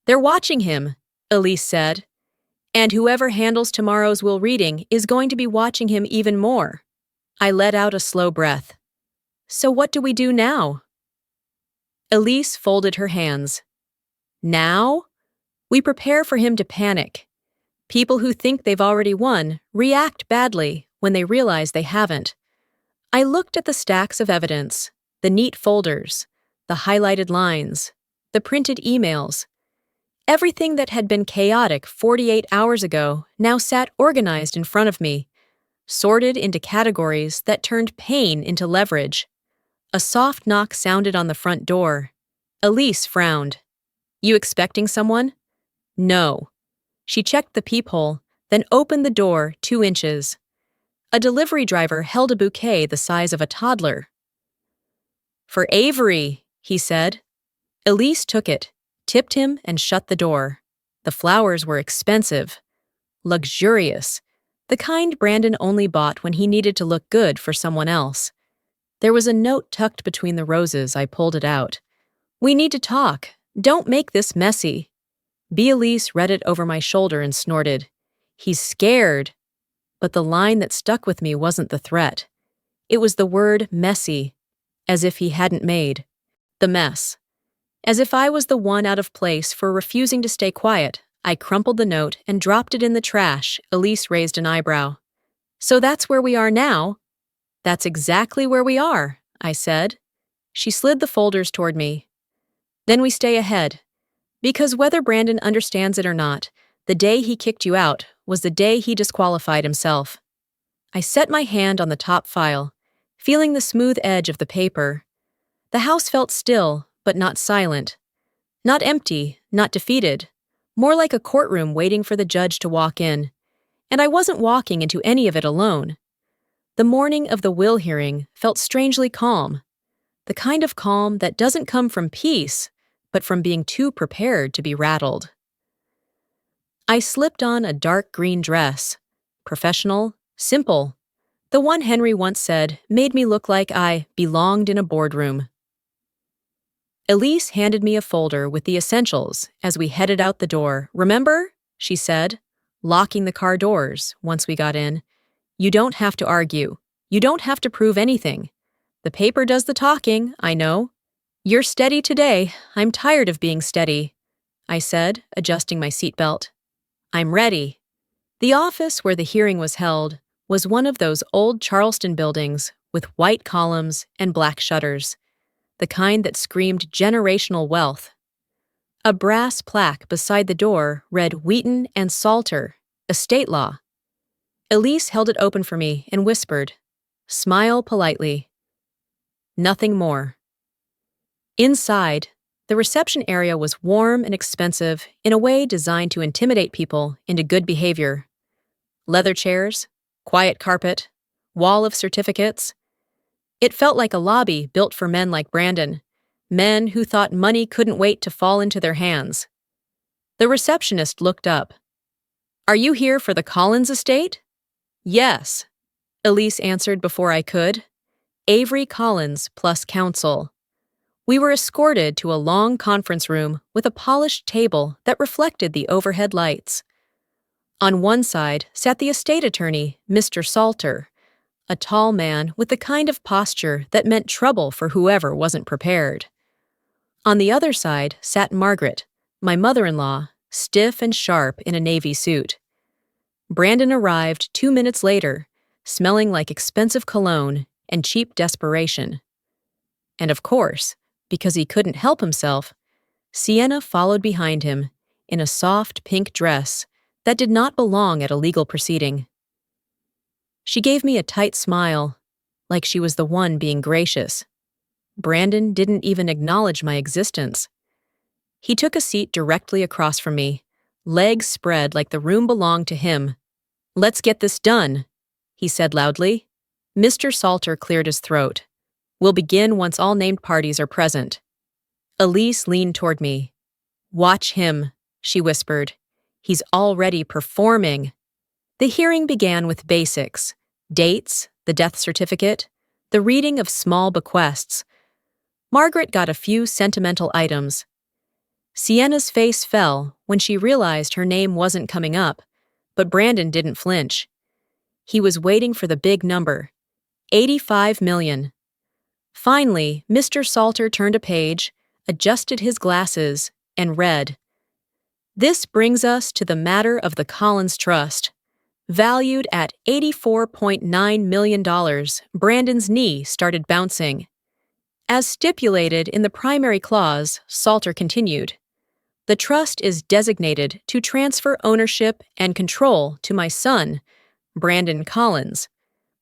They're watching him, Elise said. And whoever handles tomorrow's will reading is going to be watching him even more. I let out a slow breath. So what do we do now? Elise folded her hands. Now? We prepare for him to panic. People who think they've already won react badly when they realize they haven't. I looked at the stacks of evidence, the neat folders, the highlighted lines, the printed emails. Everything that had been chaotic 48 hours ago now sat organized in front of me, sorted into categories that turned pain into leverage. A soft knock sounded on the front door. Elise frowned. You expecting someone? No. She checked the peephole, then opened the door 2 inches. A delivery driver held a bouquet the size of a toddler. For Avery, he said. Elise took it, tipped him, and shut the door. The flowers were expensive, luxurious, the kind Brandon only bought when he needed to look good for someone else. There was a note tucked between the roses. I pulled it out. We need to talk. Don't make this messy. Elise read it over my shoulder and snorted. He's scared. But the line that stuck with me wasn't the threat. It was the word messy, as if he hadn't made the mess. As if I was the one out of place for refusing to stay quiet. I crumpled the note and dropped it in the trash. Elise raised an eyebrow. So that's where we are now? That's exactly where we are, I said. She slid the folders toward me. Then we stay ahead. Because whether Brandon understands it or not, the day he kicked you out was the day he disqualified himself. I set my hand on the top file, feeling the smooth edge of the paper. The house felt still, but not silent. Not empty, not defeated. More like a courtroom waiting for the judge to walk in. And I wasn't walking into any of it alone. The morning of the will hearing felt strangely calm. The kind of calm that doesn't come from peace, but from being too prepared to be rattled. I slipped on a dark green dress. Professional, simple. The one Henry once said made me look like I belonged in a boardroom. Elise handed me a folder with the essentials as we headed out the door. Remember? She said, locking the car doors once we got in. You don't have to argue. You don't have to prove anything. The paper does the talking, I know. You're steady today. I'm tired of being steady, I said, adjusting my seatbelt. I'm ready. The office where the hearing was held was one of those old Charleston buildings with white columns and black shutters, the kind that screamed generational wealth. A brass plaque beside the door read Wheaton and Salter, estate law. Elise held it open for me and whispered, "Smile politely." Nothing more. Inside, the reception area was warm and expensive in a way designed to intimidate people into good behavior. Leather chairs, quiet carpet, wall of certificates. It felt like a lobby built for men like Brandon, men who thought money couldn't wait to fall into their hands. The receptionist looked up. "Are you here for the Collins estate?" "Yes," Elise answered before I could. Avery Collins plus counsel. We were escorted to a long conference room with a polished table that reflected the overhead lights. On one side sat the estate attorney, Mr. Salter, a tall man with the kind of posture that meant trouble for whoever wasn't prepared. On the other side sat Margaret, my mother-in-law, stiff and sharp in a navy suit. Brandon arrived 2 minutes later, smelling like expensive cologne and cheap desperation. And of course, because he couldn't help himself, Sienna followed behind him in a soft pink dress that did not belong at a legal proceeding. She gave me a tight smile, like she was the one being gracious. Brandon didn't even acknowledge my existence. He took a seat directly across from me, legs spread like the room belonged to him. "Let's get this done," he said loudly. Mr. Salter cleared his throat. "We'll begin once all named parties are present." Elise leaned toward me. "Watch him," she whispered. "He's already performing." The hearing began with basics: dates, the death certificate, the reading of small bequests. Margaret got a few sentimental items. Sienna's face fell when she realized her name wasn't coming up, but Brandon didn't flinch. He was waiting for the big number, 85 million. Finally, Mr. Salter turned a page, adjusted his glasses, and read, "This brings us to the matter of the Collins Trust. Valued at $84.9 million, Brandon's knee started bouncing. As stipulated in the primary clause, Salter continued, the trust is designated to transfer ownership and control to my son, Brandon Collins,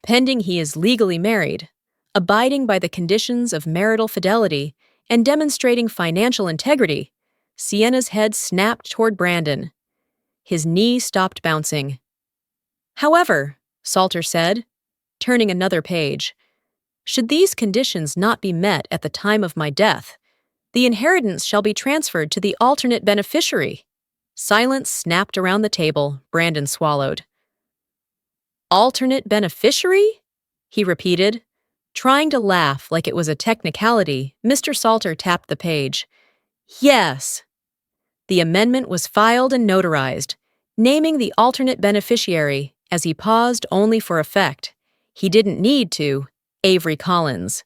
pending he is legally married, abiding by the conditions of marital fidelity, and demonstrating financial integrity." Sienna's head snapped toward Brandon. His knee stopped bouncing. "However," Salter said, turning another page, "should these conditions not be met at the time of my death, the inheritance shall be transferred to the alternate beneficiary." Silence snapped around the table. Brandon swallowed. "Alternate beneficiary?" he repeated. Trying to laugh like it was a technicality, Mr. Salter tapped the page. "Yes." The amendment was filed and notarized, naming the alternate beneficiary, as he paused only for effect. He didn't need to. Avery Collins.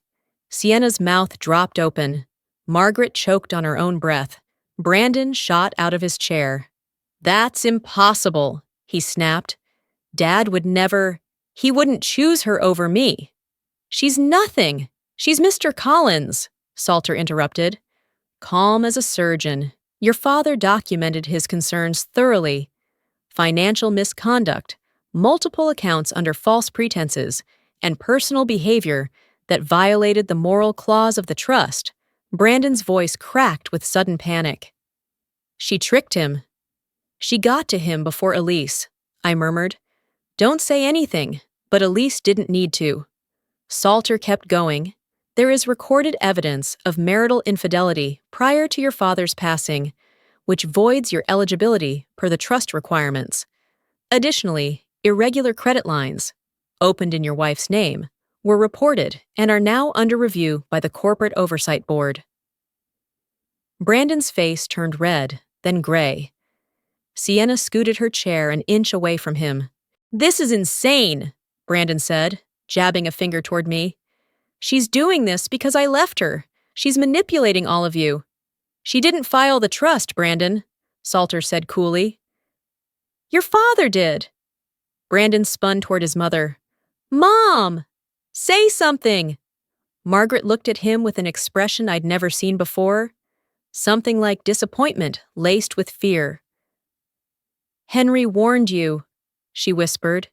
Sienna's mouth dropped open. Margaret choked on her own breath. Brandon shot out of his chair. "That's impossible," he snapped. "Dad would never. He wouldn't choose her over me." "She's nothing. She's Mr. Collins," Salter interrupted. Calm as a surgeon, your father documented his concerns thoroughly. Financial misconduct, multiple accounts under false pretenses, and personal behavior that violated the moral clause of the trust. Brandon's voice cracked with sudden panic. "She tricked him. She got to him before Elise," I murmured. "Don't say anything," but Elise didn't need to. Salter kept going. "There is recorded evidence of marital infidelity prior to your father's passing, which voids your eligibility per the trust requirements. Additionally, irregular credit lines, opened in your wife's name, were reported and are now under review by the Corporate Oversight Board." Brandon's face turned red, then gray. Sienna scooted her chair an inch away from him. "This is insane," Brandon said, jabbing a finger toward me. "She's doing this because I left her. She's manipulating all of you." "She didn't file the trust, Brandon," Salter said coolly. "Your father did." Brandon spun toward his mother. "Mom! Say something!" Margaret looked at him with an expression I'd never seen before, something like disappointment laced with fear. "Henry warned you," she whispered.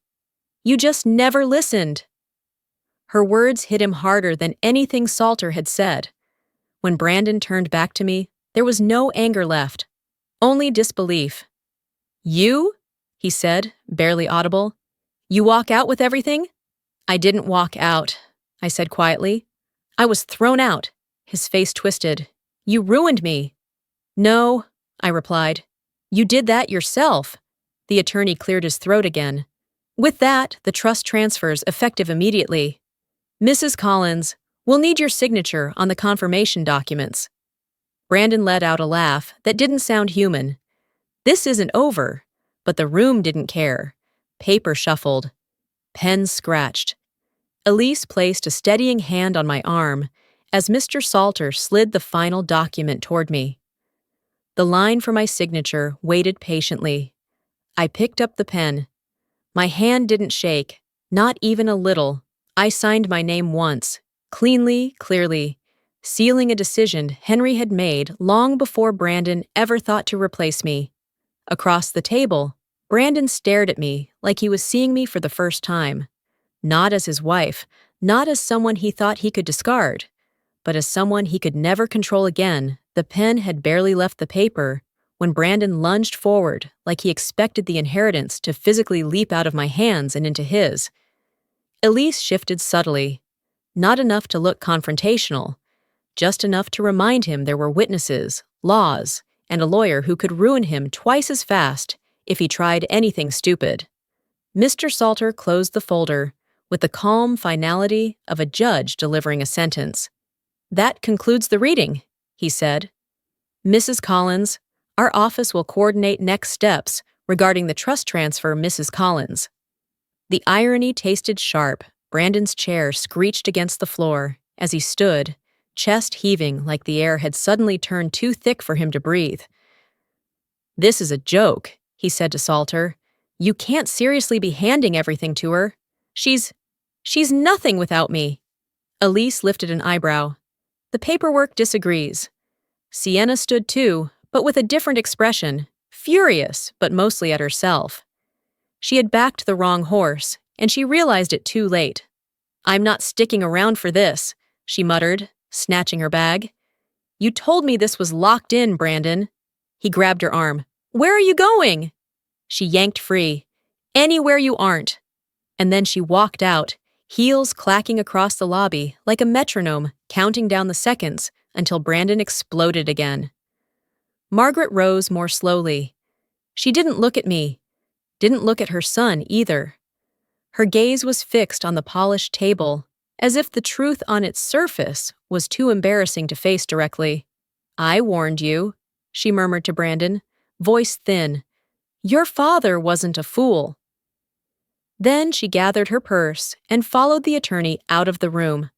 "You just never listened." Her words hit him harder than anything Salter had said. When Brandon turned back to me, there was no anger left, only disbelief. "You?" he said, barely audible. "You walk out with everything?" "I didn't walk out," I said quietly. "I was thrown out." His face twisted. "You ruined me." "No," I replied. You did that yourself. The attorney cleared his throat again. With that, the trust transfers effective immediately. Mrs. Collins, we'll need your signature on the confirmation documents. Brandon let out a laugh that didn't sound human. This isn't over, but the room didn't care. Paper shuffled. Pens scratched. Elise placed a steadying hand on my arm as Mr. Salter slid the final document toward me. The line for my signature waited patiently. I picked up the pen. My hand didn't shake, not even a little. I signed my name once, cleanly, clearly, sealing a decision Henry had made long before Brandon ever thought to replace me. Across the table, Brandon stared at me like he was seeing me for the first time. Not as his wife, not as someone he thought he could discard, but as someone he could never control again. The pen had barely left the paper when Brandon lunged forward like he expected the inheritance to physically leap out of my hands and into his. Elise shifted subtly, not enough to look confrontational, just enough to remind him there were witnesses, laws, and a lawyer who could ruin him twice as fast if he tried anything stupid. Mr. Salter closed the folder with the calm finality of a judge delivering a sentence. That concludes the reading, he said. Mrs. Collins, our office will coordinate next steps regarding the trust transfer, Mrs. Collins. The irony tasted sharp. Brandon's chair screeched against the floor as he stood, chest heaving like the air had suddenly turned too thick for him to breathe. This is a joke, he said to Salter. You can't seriously be handing everything to her. She's nothing without me. Elise lifted an eyebrow. The paperwork disagrees. Sienna stood too, but with a different expression, furious, but mostly at herself. She had backed the wrong horse, and she realized it too late. I'm not sticking around for this, she muttered, snatching her bag. You told me this was locked in, Brandon. He grabbed her arm. Where are you going? She yanked free. Anywhere you aren't. And then she walked out, heels clacking across the lobby like a metronome, counting down the seconds until Brandon exploded again. Margaret rose more slowly. She didn't look at me, didn't look at her son either. Her gaze was fixed on the polished table, as if the truth on its surface was too embarrassing to face directly. I warned you, she murmured to Brandon, voice thin. Your father wasn't a fool. Then she gathered her purse and followed the attorney out of the room.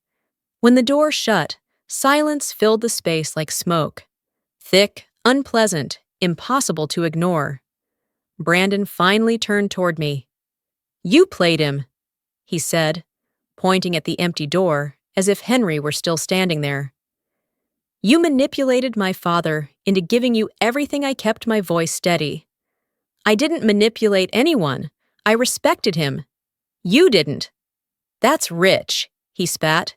When the door shut, silence filled the space like smoke. Thick, unpleasant, impossible to ignore. Brandon finally turned toward me. You played him, he said, pointing at the empty door as if Henry were still standing there. You manipulated my father into giving you everything. I kept my voice steady. I didn't manipulate anyone. I respected him. You didn't. That's rich, he spat.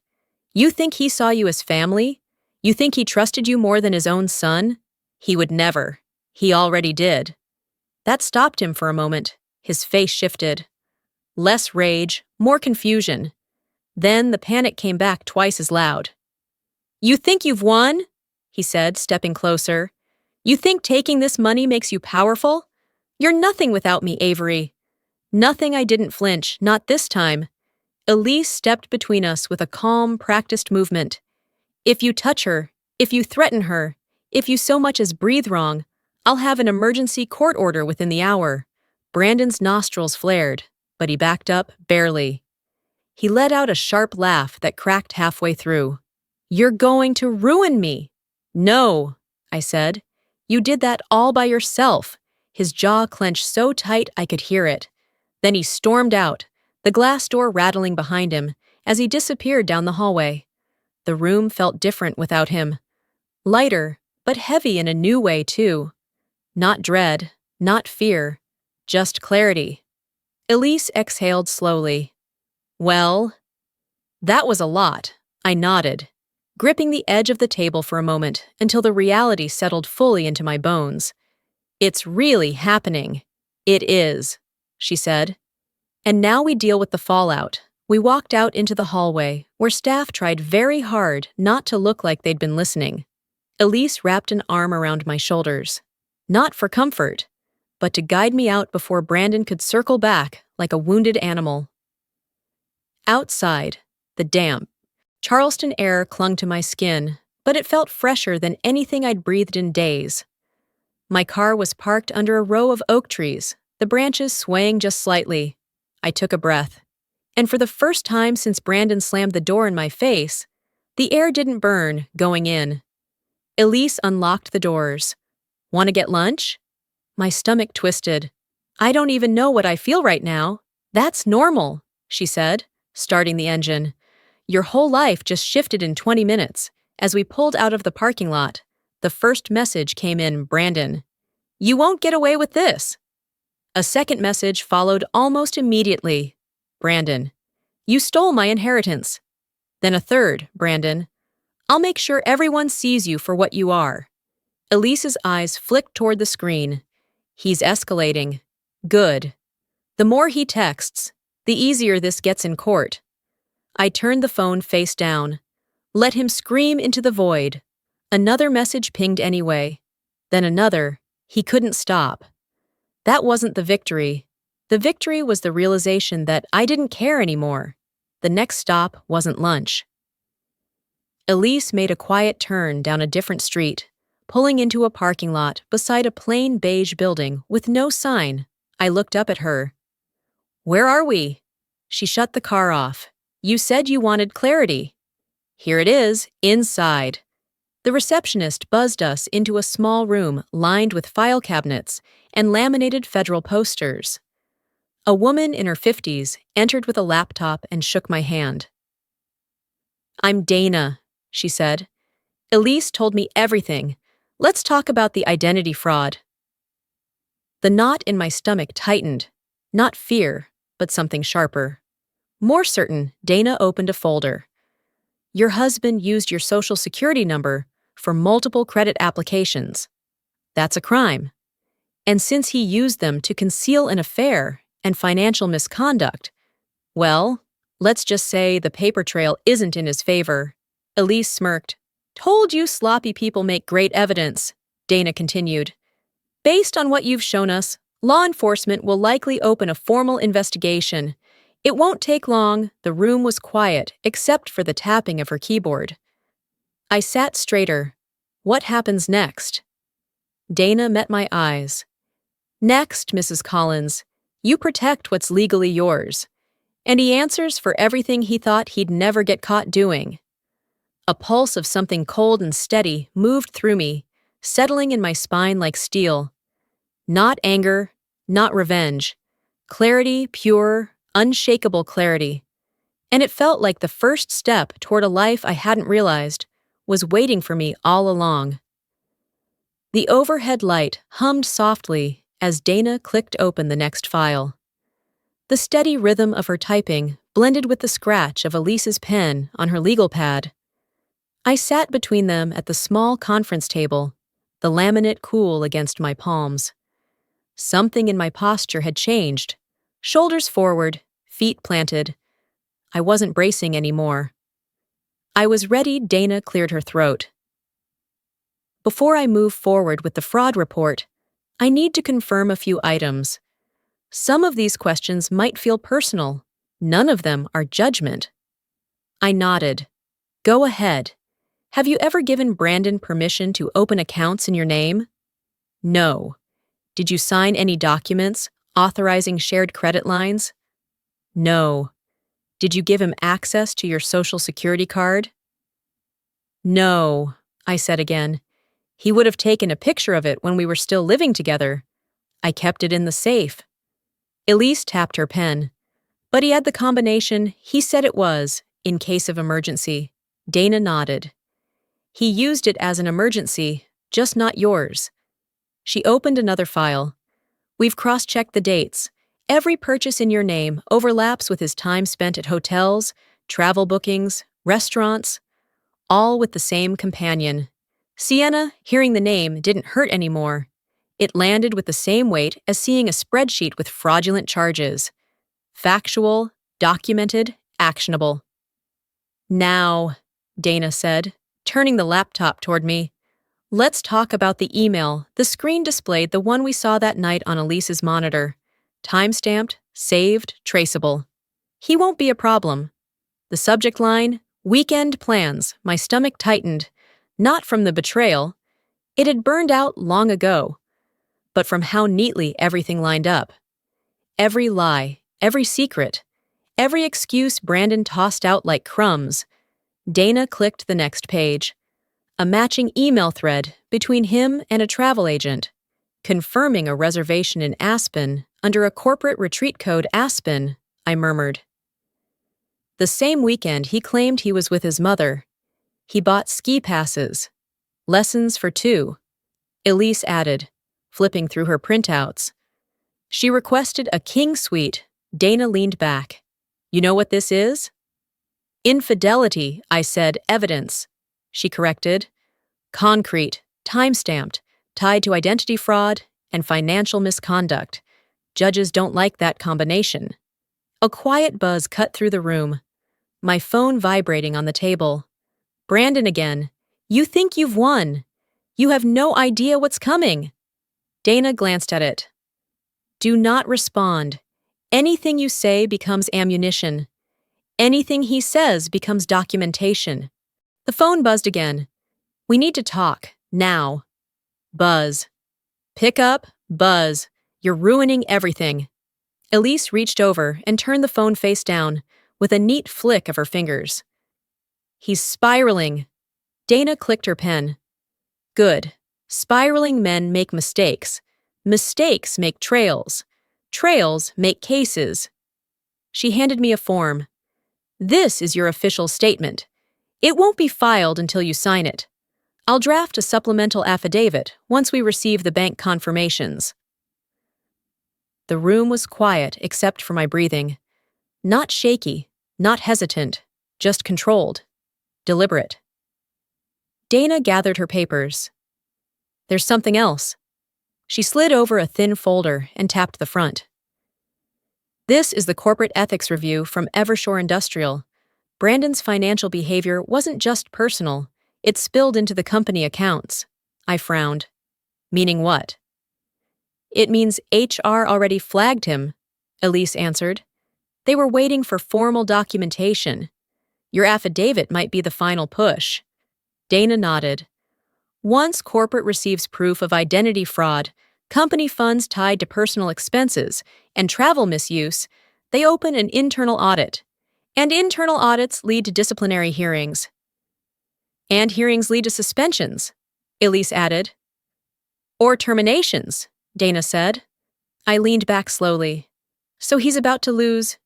You think he saw you as family? You think he trusted you more than his own son? He would never. He already did. That stopped him for a moment. His face shifted. Less rage, more confusion. Then the panic came back twice as loud. You think you've won? He said, stepping closer. You think taking this money makes you powerful? You're nothing without me, Avery. Nothing. I didn't flinch, not this time. Elise stepped between us with a calm, practiced movement. If you touch her, if you threaten her, if you so much as breathe wrong, I'll have an emergency court order within the hour. Brandon's nostrils flared, but he backed up barely. He let out a sharp laugh that cracked halfway through. You're going to ruin me. No, I said. You did that all by yourself. His jaw clenched so tight I could hear it. Then he stormed out, the glass door rattling behind him as he disappeared down the hallway. The room felt different without him. Lighter, but heavy in a new way, too. Not dread, not fear, just clarity. Elise exhaled slowly. Well, that was a lot, I nodded, gripping the edge of the table for a moment until the reality settled fully into my bones. It's really happening. It is, she said. And now we deal with the fallout. We walked out into the hallway, where staff tried very hard not to look like they'd been listening. Elise wrapped an arm around my shoulders. Not for comfort, but to guide me out before Brandon could circle back like a wounded animal. Outside, the damp, Charleston air clung to my skin, but it felt fresher than anything I'd breathed in days. My car was parked under a row of oak trees, the branches swaying just slightly. I took a breath, and for the first time since Brandon slammed the door in my face, the air didn't burn going in. Elise unlocked the doors. Want to get lunch? My stomach twisted. I don't even know what I feel right now. That's normal, she said, starting the engine. Your whole life just shifted in 20 minutes. As we pulled out of the parking lot, the first message came in, Brandon. You won't get away with this. A second message followed almost immediately. Brandon, you stole my inheritance. Then a third, Brandon. I'll make sure everyone sees you for what you are. Elise's eyes flicked toward the screen. He's escalating. Good. The more he texts, the easier this gets in court. I turned the phone face down. Let him scream into the void. Another message pinged anyway. Then another. He couldn't stop. That wasn't the victory. The victory was the realization that I didn't care anymore. The next stop wasn't lunch. Elise made a quiet turn down a different street, pulling into a parking lot beside a plain beige building with no sign. I looked up at her. Where are we? She shut the car off. You said you wanted clarity. Here it is, inside. The receptionist buzzed us into a small room lined with file cabinets and laminated federal posters. A woman in her 50s entered with a laptop and shook my hand. I'm Dana, she said. Elise told me everything. Let's talk about the identity fraud. The knot in my stomach tightened. Not fear, but something sharper. More certain, Dana opened a folder. Your husband used your social security number for multiple credit applications. That's a crime. And since he used them to conceal an affair and financial misconduct, well, let's just say the paper trail isn't in his favor. Elise smirked. Told you sloppy people make great evidence, Dana continued. Based on what you've shown us, law enforcement will likely open a formal investigation. It won't take long. The room was quiet, except for the tapping of her keyboard. I sat straighter. What happens next? Dana met my eyes. Next, Mrs. Collins, you protect what's legally yours. And he answers for everything he thought he'd never get caught doing. A pulse of something cold and steady moved through me, settling in my spine like steel. Not anger, not revenge. Clarity, pure, unshakable clarity. And it felt like the first step toward a life I hadn't realized was waiting for me all along. The overhead light hummed softly as Dana clicked open the next file. The steady rhythm of her typing blended with the scratch of Elise's pen on her legal pad. I sat between them at the small conference table, the laminate cool against my palms. Something in my posture had changed. Shoulders forward, feet planted. I wasn't bracing anymore. I was ready. Dana cleared her throat. Before I move forward with the fraud report, I need to confirm a few items. Some of these questions might feel personal. None of them are judgment. I nodded. Go ahead. Have you ever given Brandon permission to open accounts in your name? No. Did you sign any documents authorizing shared credit lines? No. Did you give him access to your social security card? No, I said again. He would have taken a picture of it when we were still living together. I kept it in the safe. Elise tapped her pen. But he had the combination he said it was, in case of emergency. Dana nodded. He used it as an emergency, just not yours. She opened another file. We've cross-checked the dates. Every purchase in your name overlaps with his time spent at hotels, travel bookings, restaurants, all with the same companion. Sienna, hearing the name, didn't hurt anymore. It landed with the same weight as seeing a spreadsheet with fraudulent charges. Factual, documented, actionable. Now, Dana said, turning the laptop toward me, Let's talk about the email. The screen displayed the one we saw that night on Elise's monitor. Timestamped, saved, traceable. He won't be a problem. The subject line, weekend plans. My stomach tightened. Not from the betrayal. It had burned out long ago. But from how neatly everything lined up. Every lie, every secret, every excuse Brandon tossed out like crumbs. Dana clicked the next page. A matching email thread between him and a travel agent, confirming a reservation in Aspen under a corporate retreat code Aspen, I murmured. The same weekend he claimed he was with his mother. He bought ski passes. Lessons for 2. Elise added, flipping through her printouts. She requested a king suite. Dana leaned back. You know what this is? Infidelity, I said, evidence. She corrected. Concrete, time-stamped, tied to identity fraud and financial misconduct. Judges don't like that combination. A quiet buzz cut through the room. My phone vibrating on the table. Brandon again. You think you've won. You have no idea what's coming. Dana glanced at it. Do not respond. Anything you say becomes ammunition. Anything he says becomes documentation. The phone buzzed again. We need to talk, now. Buzz. Pick up, buzz. You're ruining everything. Elise reached over and turned the phone face down, with a neat flick of her fingers. He's spiraling. Dana clicked her pen. Good. Spiraling men make mistakes. Mistakes make trails. Trails make cases. She handed me a form. This is your official statement. It won't be filed until you sign it. I'll draft a supplemental affidavit once we receive the bank confirmations. The room was quiet except for my breathing. Not shaky, not hesitant, just controlled, deliberate. Dana gathered her papers. There's something else. She slid over a thin folder and tapped the front. This is the corporate ethics review from Evershore Industrial. Brandon's financial behavior wasn't just personal. It spilled into the company accounts. I frowned. Meaning what? It means HR already flagged him, Elise answered. They were waiting for formal documentation. Your affidavit might be the final push. Dana nodded. Once corporate receives proof of identity fraud, company funds tied to personal expenses, and travel misuse, they open an internal audit. And internal audits lead to disciplinary hearings. And hearings lead to suspensions, Elise added. Or terminations, Dana said. I leaned back slowly. So he's about to lose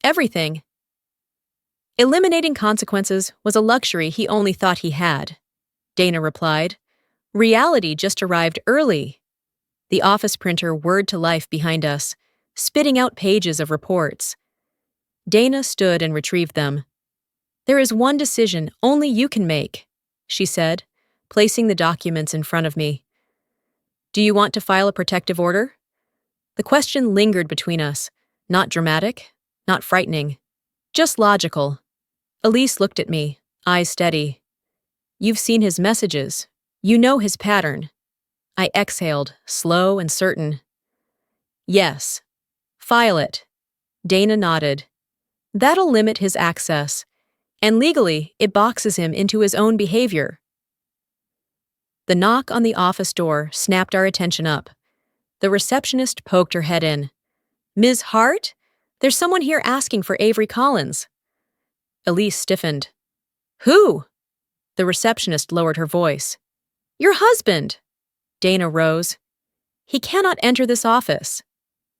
everything. Eliminating consequences was a luxury he only thought he had, Dana replied. Reality just arrived early. The office printer whirred to life behind us, spitting out pages of reports. Dana stood and retrieved them. There is one decision only you can make, she said, placing the documents in front of me. Do you want to file a protective order? The question lingered between us, not dramatic, not frightening, just logical. Elise looked at me, eyes steady. You've seen his messages. You know his pattern. I exhaled, slow and certain. Yes. File it. Dana nodded. That'll limit his access, and legally, it boxes him into his own behavior. The knock on the office door snapped our attention up. The receptionist poked her head in. Ms. Hart? There's someone here asking for Avery Collins. Elise stiffened. Who? The receptionist lowered her voice. Your husband. Dana rose. He cannot enter this office.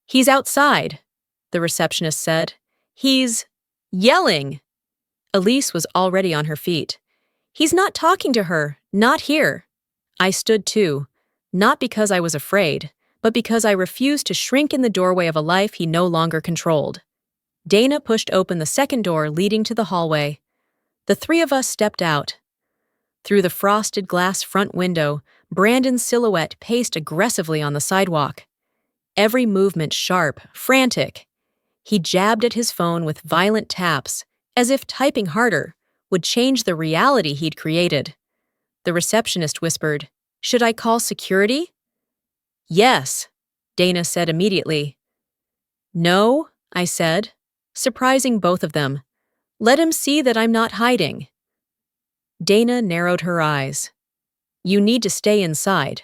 He's outside, the receptionist said. He's yelling. Elise was already on her feet. He's not talking to her, not here. I stood too, not because I was afraid, but because I refused to shrink in the doorway of a life he no longer controlled. Dana pushed open the second door leading to the hallway. The three of us stepped out. Through the frosted glass front window, Brandon's silhouette paced aggressively on the sidewalk. Every movement sharp, frantic. He jabbed at his phone with violent taps, as if typing harder would change the reality he'd created. The receptionist whispered, Should I call security? Yes, Dana said immediately. No, I said, surprising both of them. Let him see that I'm not hiding. Dana narrowed her eyes. You need to stay inside.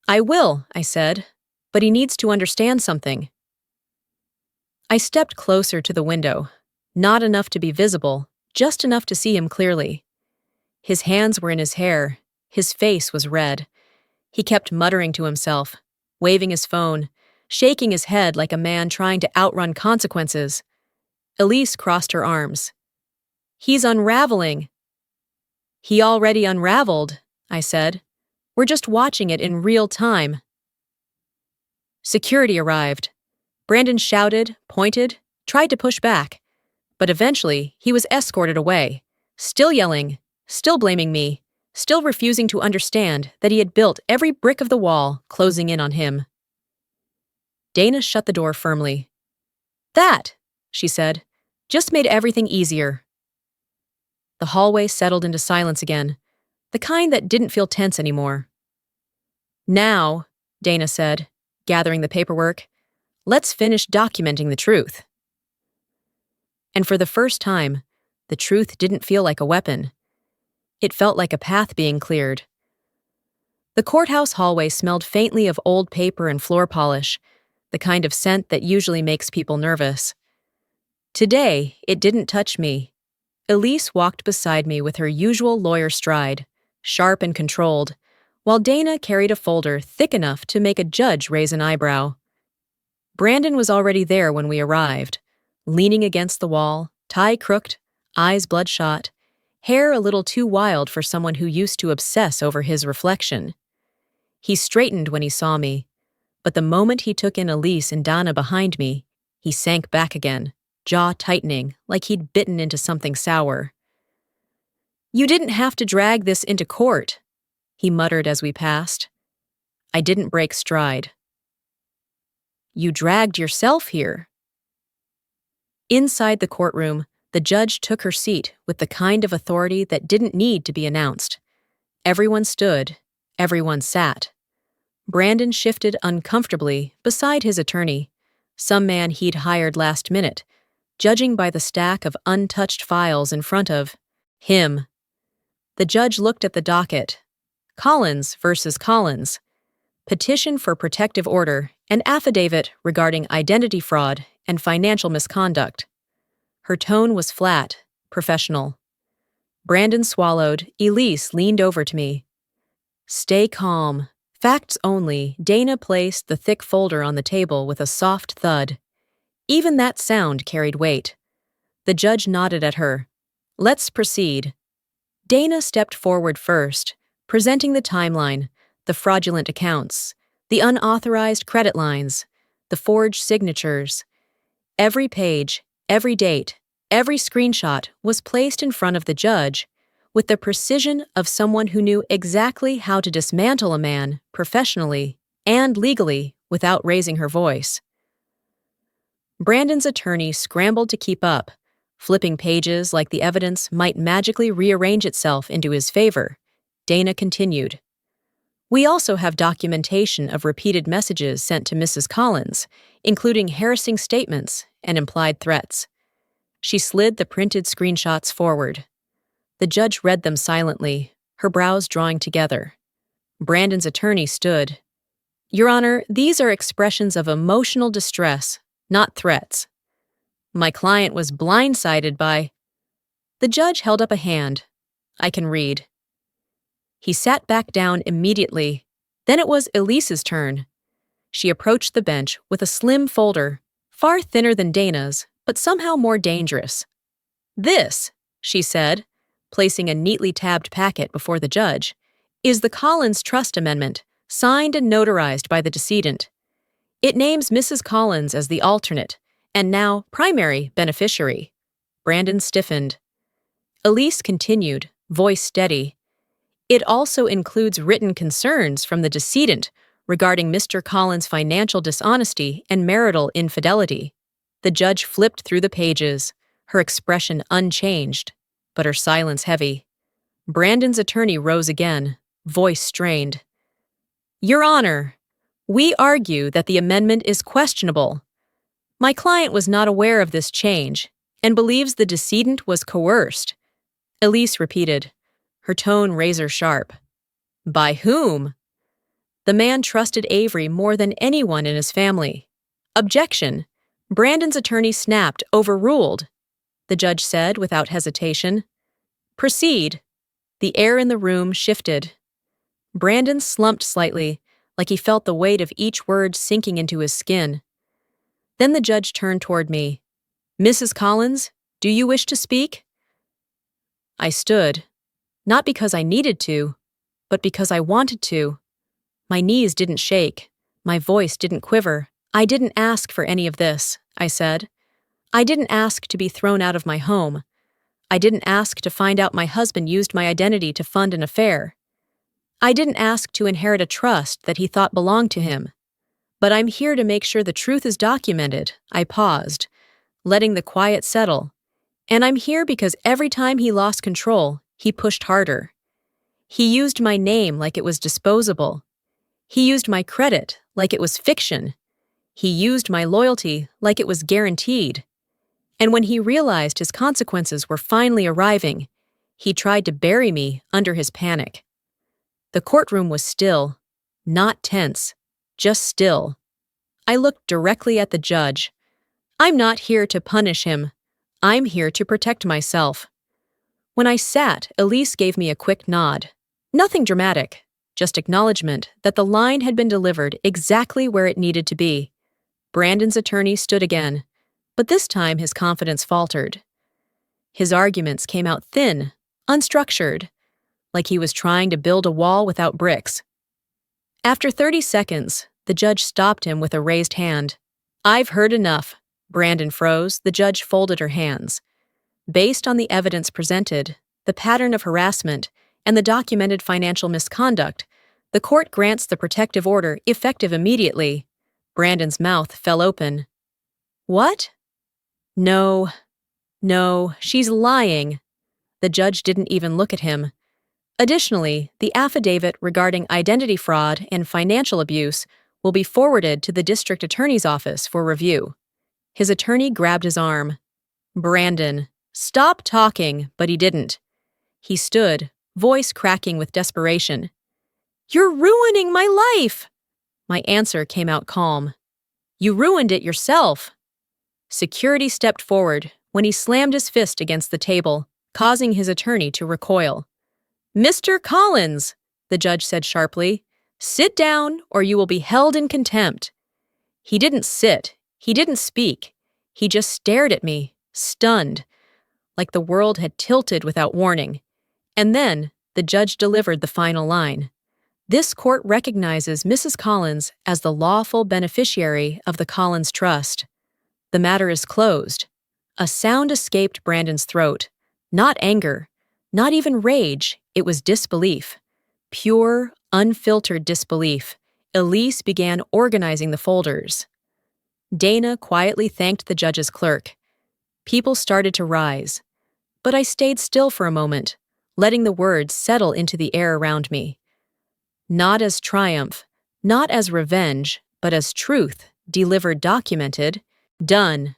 I will, I said, but he needs to understand something. I stepped closer to the window, not enough to be visible, just enough to see him clearly. His hands were in his hair, his face was red. He kept muttering to himself, waving his phone, shaking his head like a man trying to outrun consequences. Elise crossed her arms. He's unraveling. He already unraveled, I said. We're just watching it in real time. Security arrived. Brandon shouted, pointed, tried to push back. But eventually, he was escorted away, still yelling, still blaming me, still refusing to understand that he had built every brick of the wall closing in on him. Dana shut the door firmly. That, she said, just made everything easier. The hallway settled into silence again, the kind that didn't feel tense anymore. Now, Dana said, gathering the paperwork, let's finish documenting the truth. And for the first time, the truth didn't feel like a weapon. It felt like a path being cleared. The courthouse hallway smelled faintly of old paper and floor polish, the kind of scent that usually makes people nervous. Today, it didn't touch me. Elise walked beside me with her usual lawyer stride, sharp and controlled, while Dana carried a folder thick enough to make a judge raise an eyebrow. Brandon was already there when we arrived, leaning against the wall, tie crooked, eyes bloodshot, hair a little too wild for someone who used to obsess over his reflection. He straightened when he saw me, but the moment he took in Elise and Dana behind me, he sank back again, jaw tightening like he'd bitten into something sour. You didn't have to drag this into court, he muttered as we passed. I didn't break stride. You dragged yourself here. Inside the courtroom, the judge took her seat with the kind of authority that didn't need to be announced. Everyone stood, everyone sat. Brandon shifted uncomfortably beside his attorney, some man he'd hired last minute, judging by the stack of untouched files in front of him. The judge looked at the docket. Collins versus Collins. Petition for protective order and affidavit regarding identity fraud and financial misconduct. Her tone was flat, professional. Brandon swallowed. Elise leaned over to me. Stay calm. Facts only. Dana placed the thick folder on the table with a soft thud. Even that sound carried weight. The judge nodded at her. Let's proceed. Dana stepped forward first, presenting the timeline, the fraudulent accounts, the unauthorized credit lines, the forged signatures. Every page, every date, every screenshot was placed in front of the judge with the precision of someone who knew exactly how to dismantle a man professionally and legally without raising her voice. Brandon's attorney scrambled to keep up, flipping pages like the evidence might magically rearrange itself into his favor. Dana continued. We also have documentation of repeated messages sent to Mrs. Collins, including harassing statements and implied threats. She slid the printed screenshots forward. The judge read them silently, her brows drawing together. Brandon's attorney stood. Your Honor, these are expressions of emotional distress, not threats. My client was blindsided by... The judge held up a hand. I can read. He sat back down immediately. Then it was Elise's turn. She approached the bench with a slim folder, far thinner than Dana's, but somehow more dangerous. This, she said, placing a neatly tabbed packet before the judge, is the Collins Trust Amendment, signed and notarized by the decedent. It names Mrs. Collins as the alternate, and now primary beneficiary. Brandon stiffened. Elise continued, voice steady. It also includes written concerns from the decedent regarding Mr. Collins' financial dishonesty and marital infidelity. The judge flipped through the pages, her expression unchanged, but her silence heavy. Brandon's attorney rose again, voice strained. Your Honor, we argue that the amendment is questionable. My client was not aware of this change and believes the decedent was coerced. Elise repeated, her tone razor-sharp. By whom? The man trusted Avery more than anyone in his family. Objection. Brandon's attorney snapped, overruled. The judge said without hesitation. Proceed. The air in the room shifted. Brandon slumped slightly, like he felt the weight of each word sinking into his skin. Then the judge turned toward me. Mrs. Collins, do you wish to speak? I stood, not because I needed to, but because I wanted to. My knees didn't shake. My voice didn't quiver. I didn't ask for any of this, I said. I didn't ask to be thrown out of my home. I didn't ask to find out my husband used my identity to fund an affair. I didn't ask to inherit a trust that he thought belonged to him. But I'm here to make sure the truth is documented. I paused, letting the quiet settle. And I'm here because every time he lost control, he pushed harder. He used my name like it was disposable. He used my credit like it was fiction. He used my loyalty like it was guaranteed. And when he realized his consequences were finally arriving, he tried to bury me under his panic. The courtroom was still, not tense, just still. I looked directly at the judge. I'm not here to punish him. I'm here to protect myself. When I sat, Elise gave me a quick nod. Nothing dramatic, just acknowledgement that the line had been delivered exactly where it needed to be. Brandon's attorney stood again, but this time his confidence faltered. His arguments came out thin, unstructured, like he was trying to build a wall without bricks. After 30 seconds, the judge stopped him with a raised hand. I've heard enough. Brandon froze. The judge folded her hands. Based on the evidence presented, the pattern of harassment, and the documented financial misconduct, the court grants the protective order effective immediately. Brandon's mouth fell open. What? No, she's lying. The judge didn't even look at him. Additionally, the affidavit regarding identity fraud and financial abuse will be forwarded to the district attorney's office for review. His attorney grabbed his arm. Brandon, stop talking, but he didn't. He stood, voice cracking with desperation. You're ruining my life! My answer came out calm. You ruined it yourself. Security stepped forward when he slammed his fist against the table, causing his attorney to recoil. Mr. Collins, the judge said sharply, sit down or you will be held in contempt. He didn't sit. He didn't speak. He just stared at me, stunned, like the world had tilted without warning. And then the judge delivered the final line. This court recognizes Mrs. Collins as the lawful beneficiary of the Collins Trust. The matter is closed. A sound escaped Brandon's throat. Not anger, not even rage, it was disbelief. Pure, unfiltered disbelief. Elise began organizing the folders. Dana quietly thanked the judge's clerk. People started to rise. But I stayed still for a moment, letting the words settle into the air around me. Not as triumph, not as revenge, but as truth, delivered documented, done.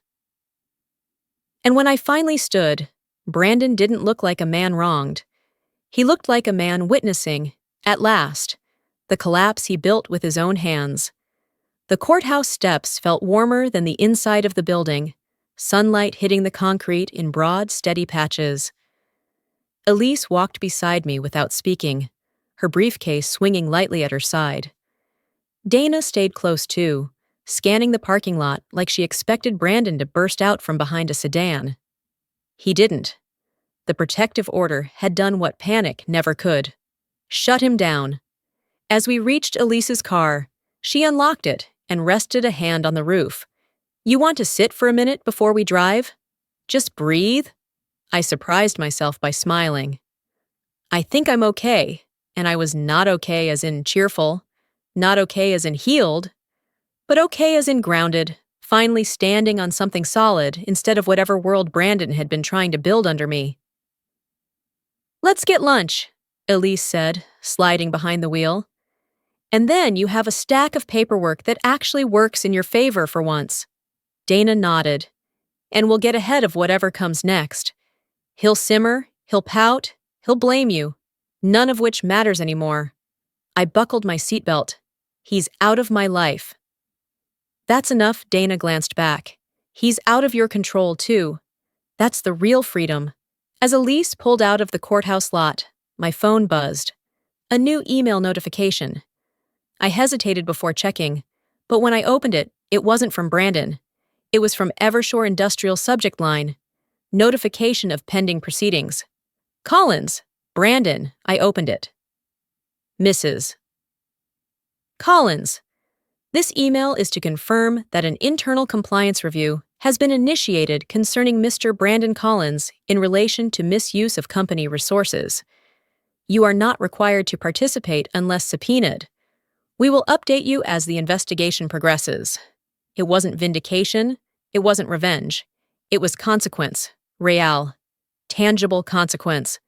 And when I finally stood, Brandon didn't look like a man wronged. He looked like a man witnessing, at last, the collapse he built with his own hands. The courthouse steps felt warmer than the inside of the building, sunlight hitting the concrete in broad, steady patches. Elise walked beside me without speaking, her briefcase swinging lightly at her side. Dana stayed close too, scanning the parking lot like she expected Brandon to burst out from behind a sedan. He didn't. The protective order had done what panic never could. Shut him down. As we reached Elise's car, she unlocked it and rested a hand on the roof. You want to sit for a minute before we drive? Just breathe? I surprised myself by smiling. I think I'm okay, and I was not okay as in cheerful, not okay as in healed, but okay as in grounded, finally standing on something solid instead of whatever world Brandon had been trying to build under me. Let's get lunch, Elise said, sliding behind the wheel. And then you have a stack of paperwork that actually works in your favor for once. Dana nodded. And we'll get ahead of whatever comes next. He'll simmer, he'll pout, he'll blame you, none of which matters anymore. I buckled my seatbelt. He's out of my life. That's enough, Dana glanced back. He's out of your control, too. That's the real freedom. As Elise pulled out of the courthouse lot, my phone buzzed. A new email notification. I hesitated before checking, but when I opened it, it wasn't from Brandon. It was from Evershore Industrial subject line. Notification of pending proceedings. Collins. Brandon. I opened it. Mrs. Collins. This email is to confirm that an internal compliance review has been initiated concerning Mr. Brandon Collins in relation to misuse of company resources. You are not required to participate unless subpoenaed. We will update you as the investigation progresses. It wasn't vindication. It wasn't revenge. It was consequence. Real. Tangible consequence.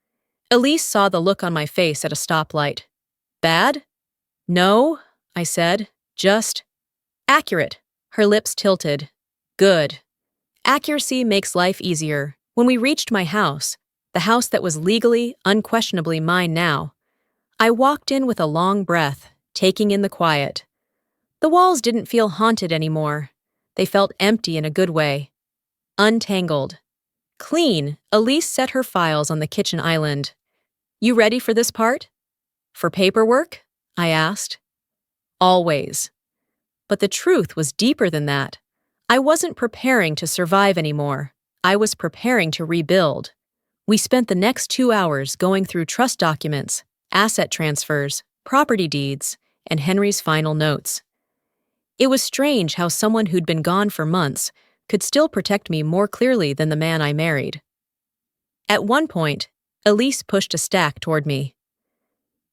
Elise saw the look on my face at a stoplight. Bad? No, I said. Just accurate. Her lips tilted. Good. Accuracy makes life easier. When we reached my house, the house that was legally, unquestionably mine now, I walked in with a long breath, taking in the quiet. The walls didn't feel haunted anymore. They felt empty in a good way. Untangled. Clean, Elise set her files on the kitchen island. You ready for this part? For paperwork? I asked. Always. But the truth was deeper than that. I wasn't preparing to survive anymore. I was preparing to rebuild. We spent the next 2 hours going through trust documents, asset transfers, property deeds, and Henry's final notes. It was strange how someone who'd been gone for months could still protect me more clearly than the man I married. At one point, Elise pushed a stack toward me.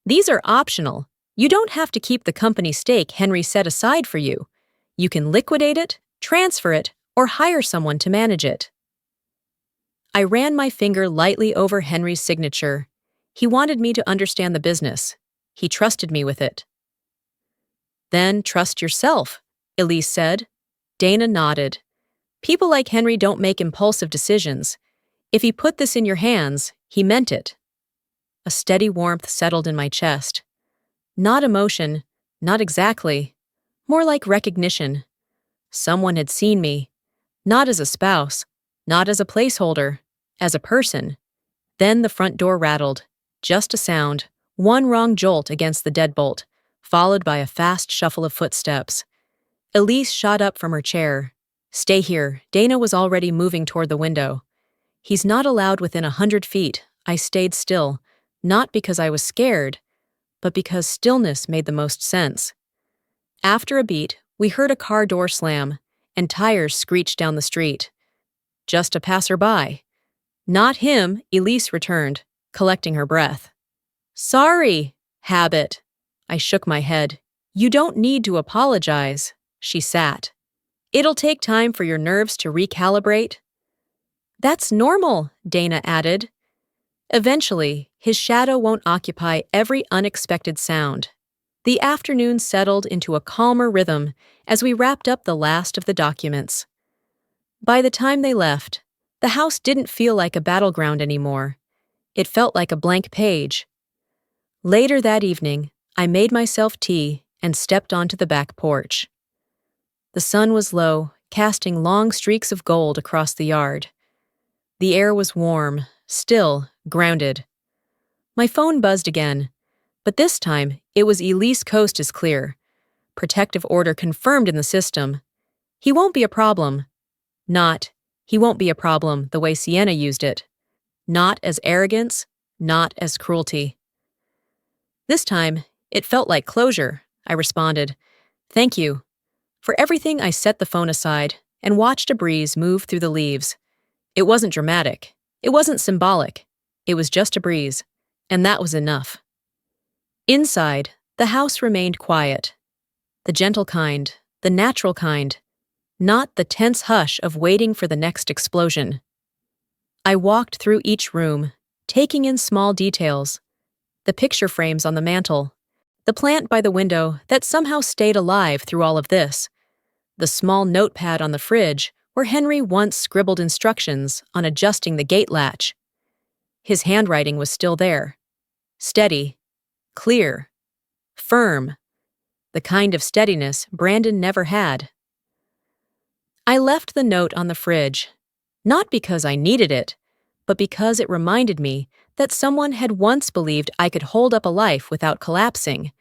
These are optional. You don't have to keep the company stake Henry set aside for you. You can liquidate it, transfer it, or hire someone to manage it. I ran my finger lightly over Henry's signature. He wanted me to understand the business. He trusted me with it. Then trust yourself, Elise said. Dana nodded. People like Henry don't make impulsive decisions. If he put this in your hands, he meant it. A steady warmth settled in my chest. Not emotion, not exactly. More like recognition. Someone had seen me. Not as a spouse, not as a placeholder, as a person. Then the front door rattled. Just a sound, one wrong jolt against the deadbolt, followed by a fast shuffle of footsteps. Elise shot up from her chair. Stay here. Dana was already moving toward the window. He's not allowed within 100 feet. I stayed still, not because I was scared, but because stillness made the most sense. After a beat, we heard a car door slam, and tires screeched down the street. Just a passerby. Not him, Elise returned, collecting her breath. Sorry, habit. I shook my head. You don't need to apologize, she sat. It'll take time for your nerves to recalibrate. That's normal, Dana added. Eventually, his shadow won't occupy every unexpected sound. The afternoon settled into a calmer rhythm as we wrapped up the last of the documents. By the time they left, the house didn't feel like a battleground anymore. It felt like a blank page. Later that evening, I made myself tea and stepped onto the back porch. The sun was low, casting long streaks of gold across the yard. The air was warm, still, grounded. My phone buzzed again, but this time it was Elise Coast is clear. Protective order confirmed in the system. He won't be a problem. He won't be a problem the way Sienna used it. Not as arrogance, not as cruelty. This time, it felt like closure, I responded. Thank you. For everything, I set the phone aside and watched a breeze move through the leaves. It wasn't dramatic. It wasn't symbolic. It was just a breeze, and that was enough. Inside, the house remained quiet. The gentle kind, the natural kind, not the tense hush of waiting for the next explosion. I walked through each room, taking in small details. the picture frames on the mantel, the plant by the window that somehow stayed alive through all of this, the small notepad on the fridge where Henry once scribbled instructions on adjusting the gate latch. His handwriting was still there. Steady, clear, firm, the kind of steadiness Brandon never had. I left the note on the fridge, not because I needed it, but because it reminded me that someone had once believed I could hold up a life without collapsing.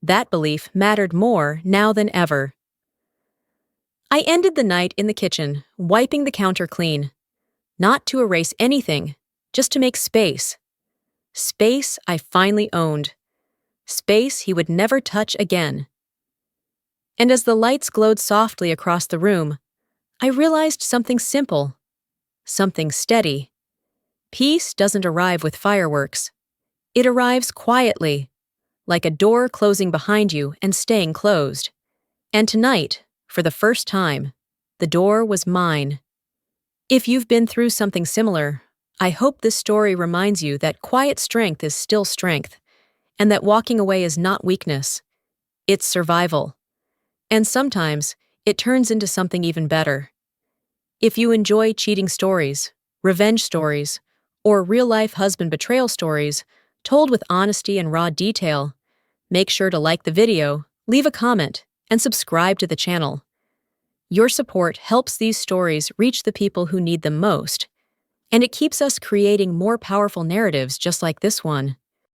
That belief mattered more now than ever. I ended the night in the kitchen, wiping the counter clean. Not to erase anything, just to make space. Space I finally owned. Space he would never touch again. And as the lights glowed softly across the room, I realized something simple, something steady. Peace doesn't arrive with fireworks. It arrives quietly, like a door closing behind you and staying closed. And tonight, for the first time, the door was mine. If you've been through something similar, I hope this story reminds you that quiet strength is still strength, and that walking away is not weakness. It's survival. And sometimes, it turns into something even better. If you enjoy cheating stories, revenge stories, or real-life husband betrayal stories told with honesty and raw detail, make sure to like the video, leave a comment, and subscribe to the channel. Your support helps these stories reach the people who need them most, and it keeps us creating more powerful narratives just like this one.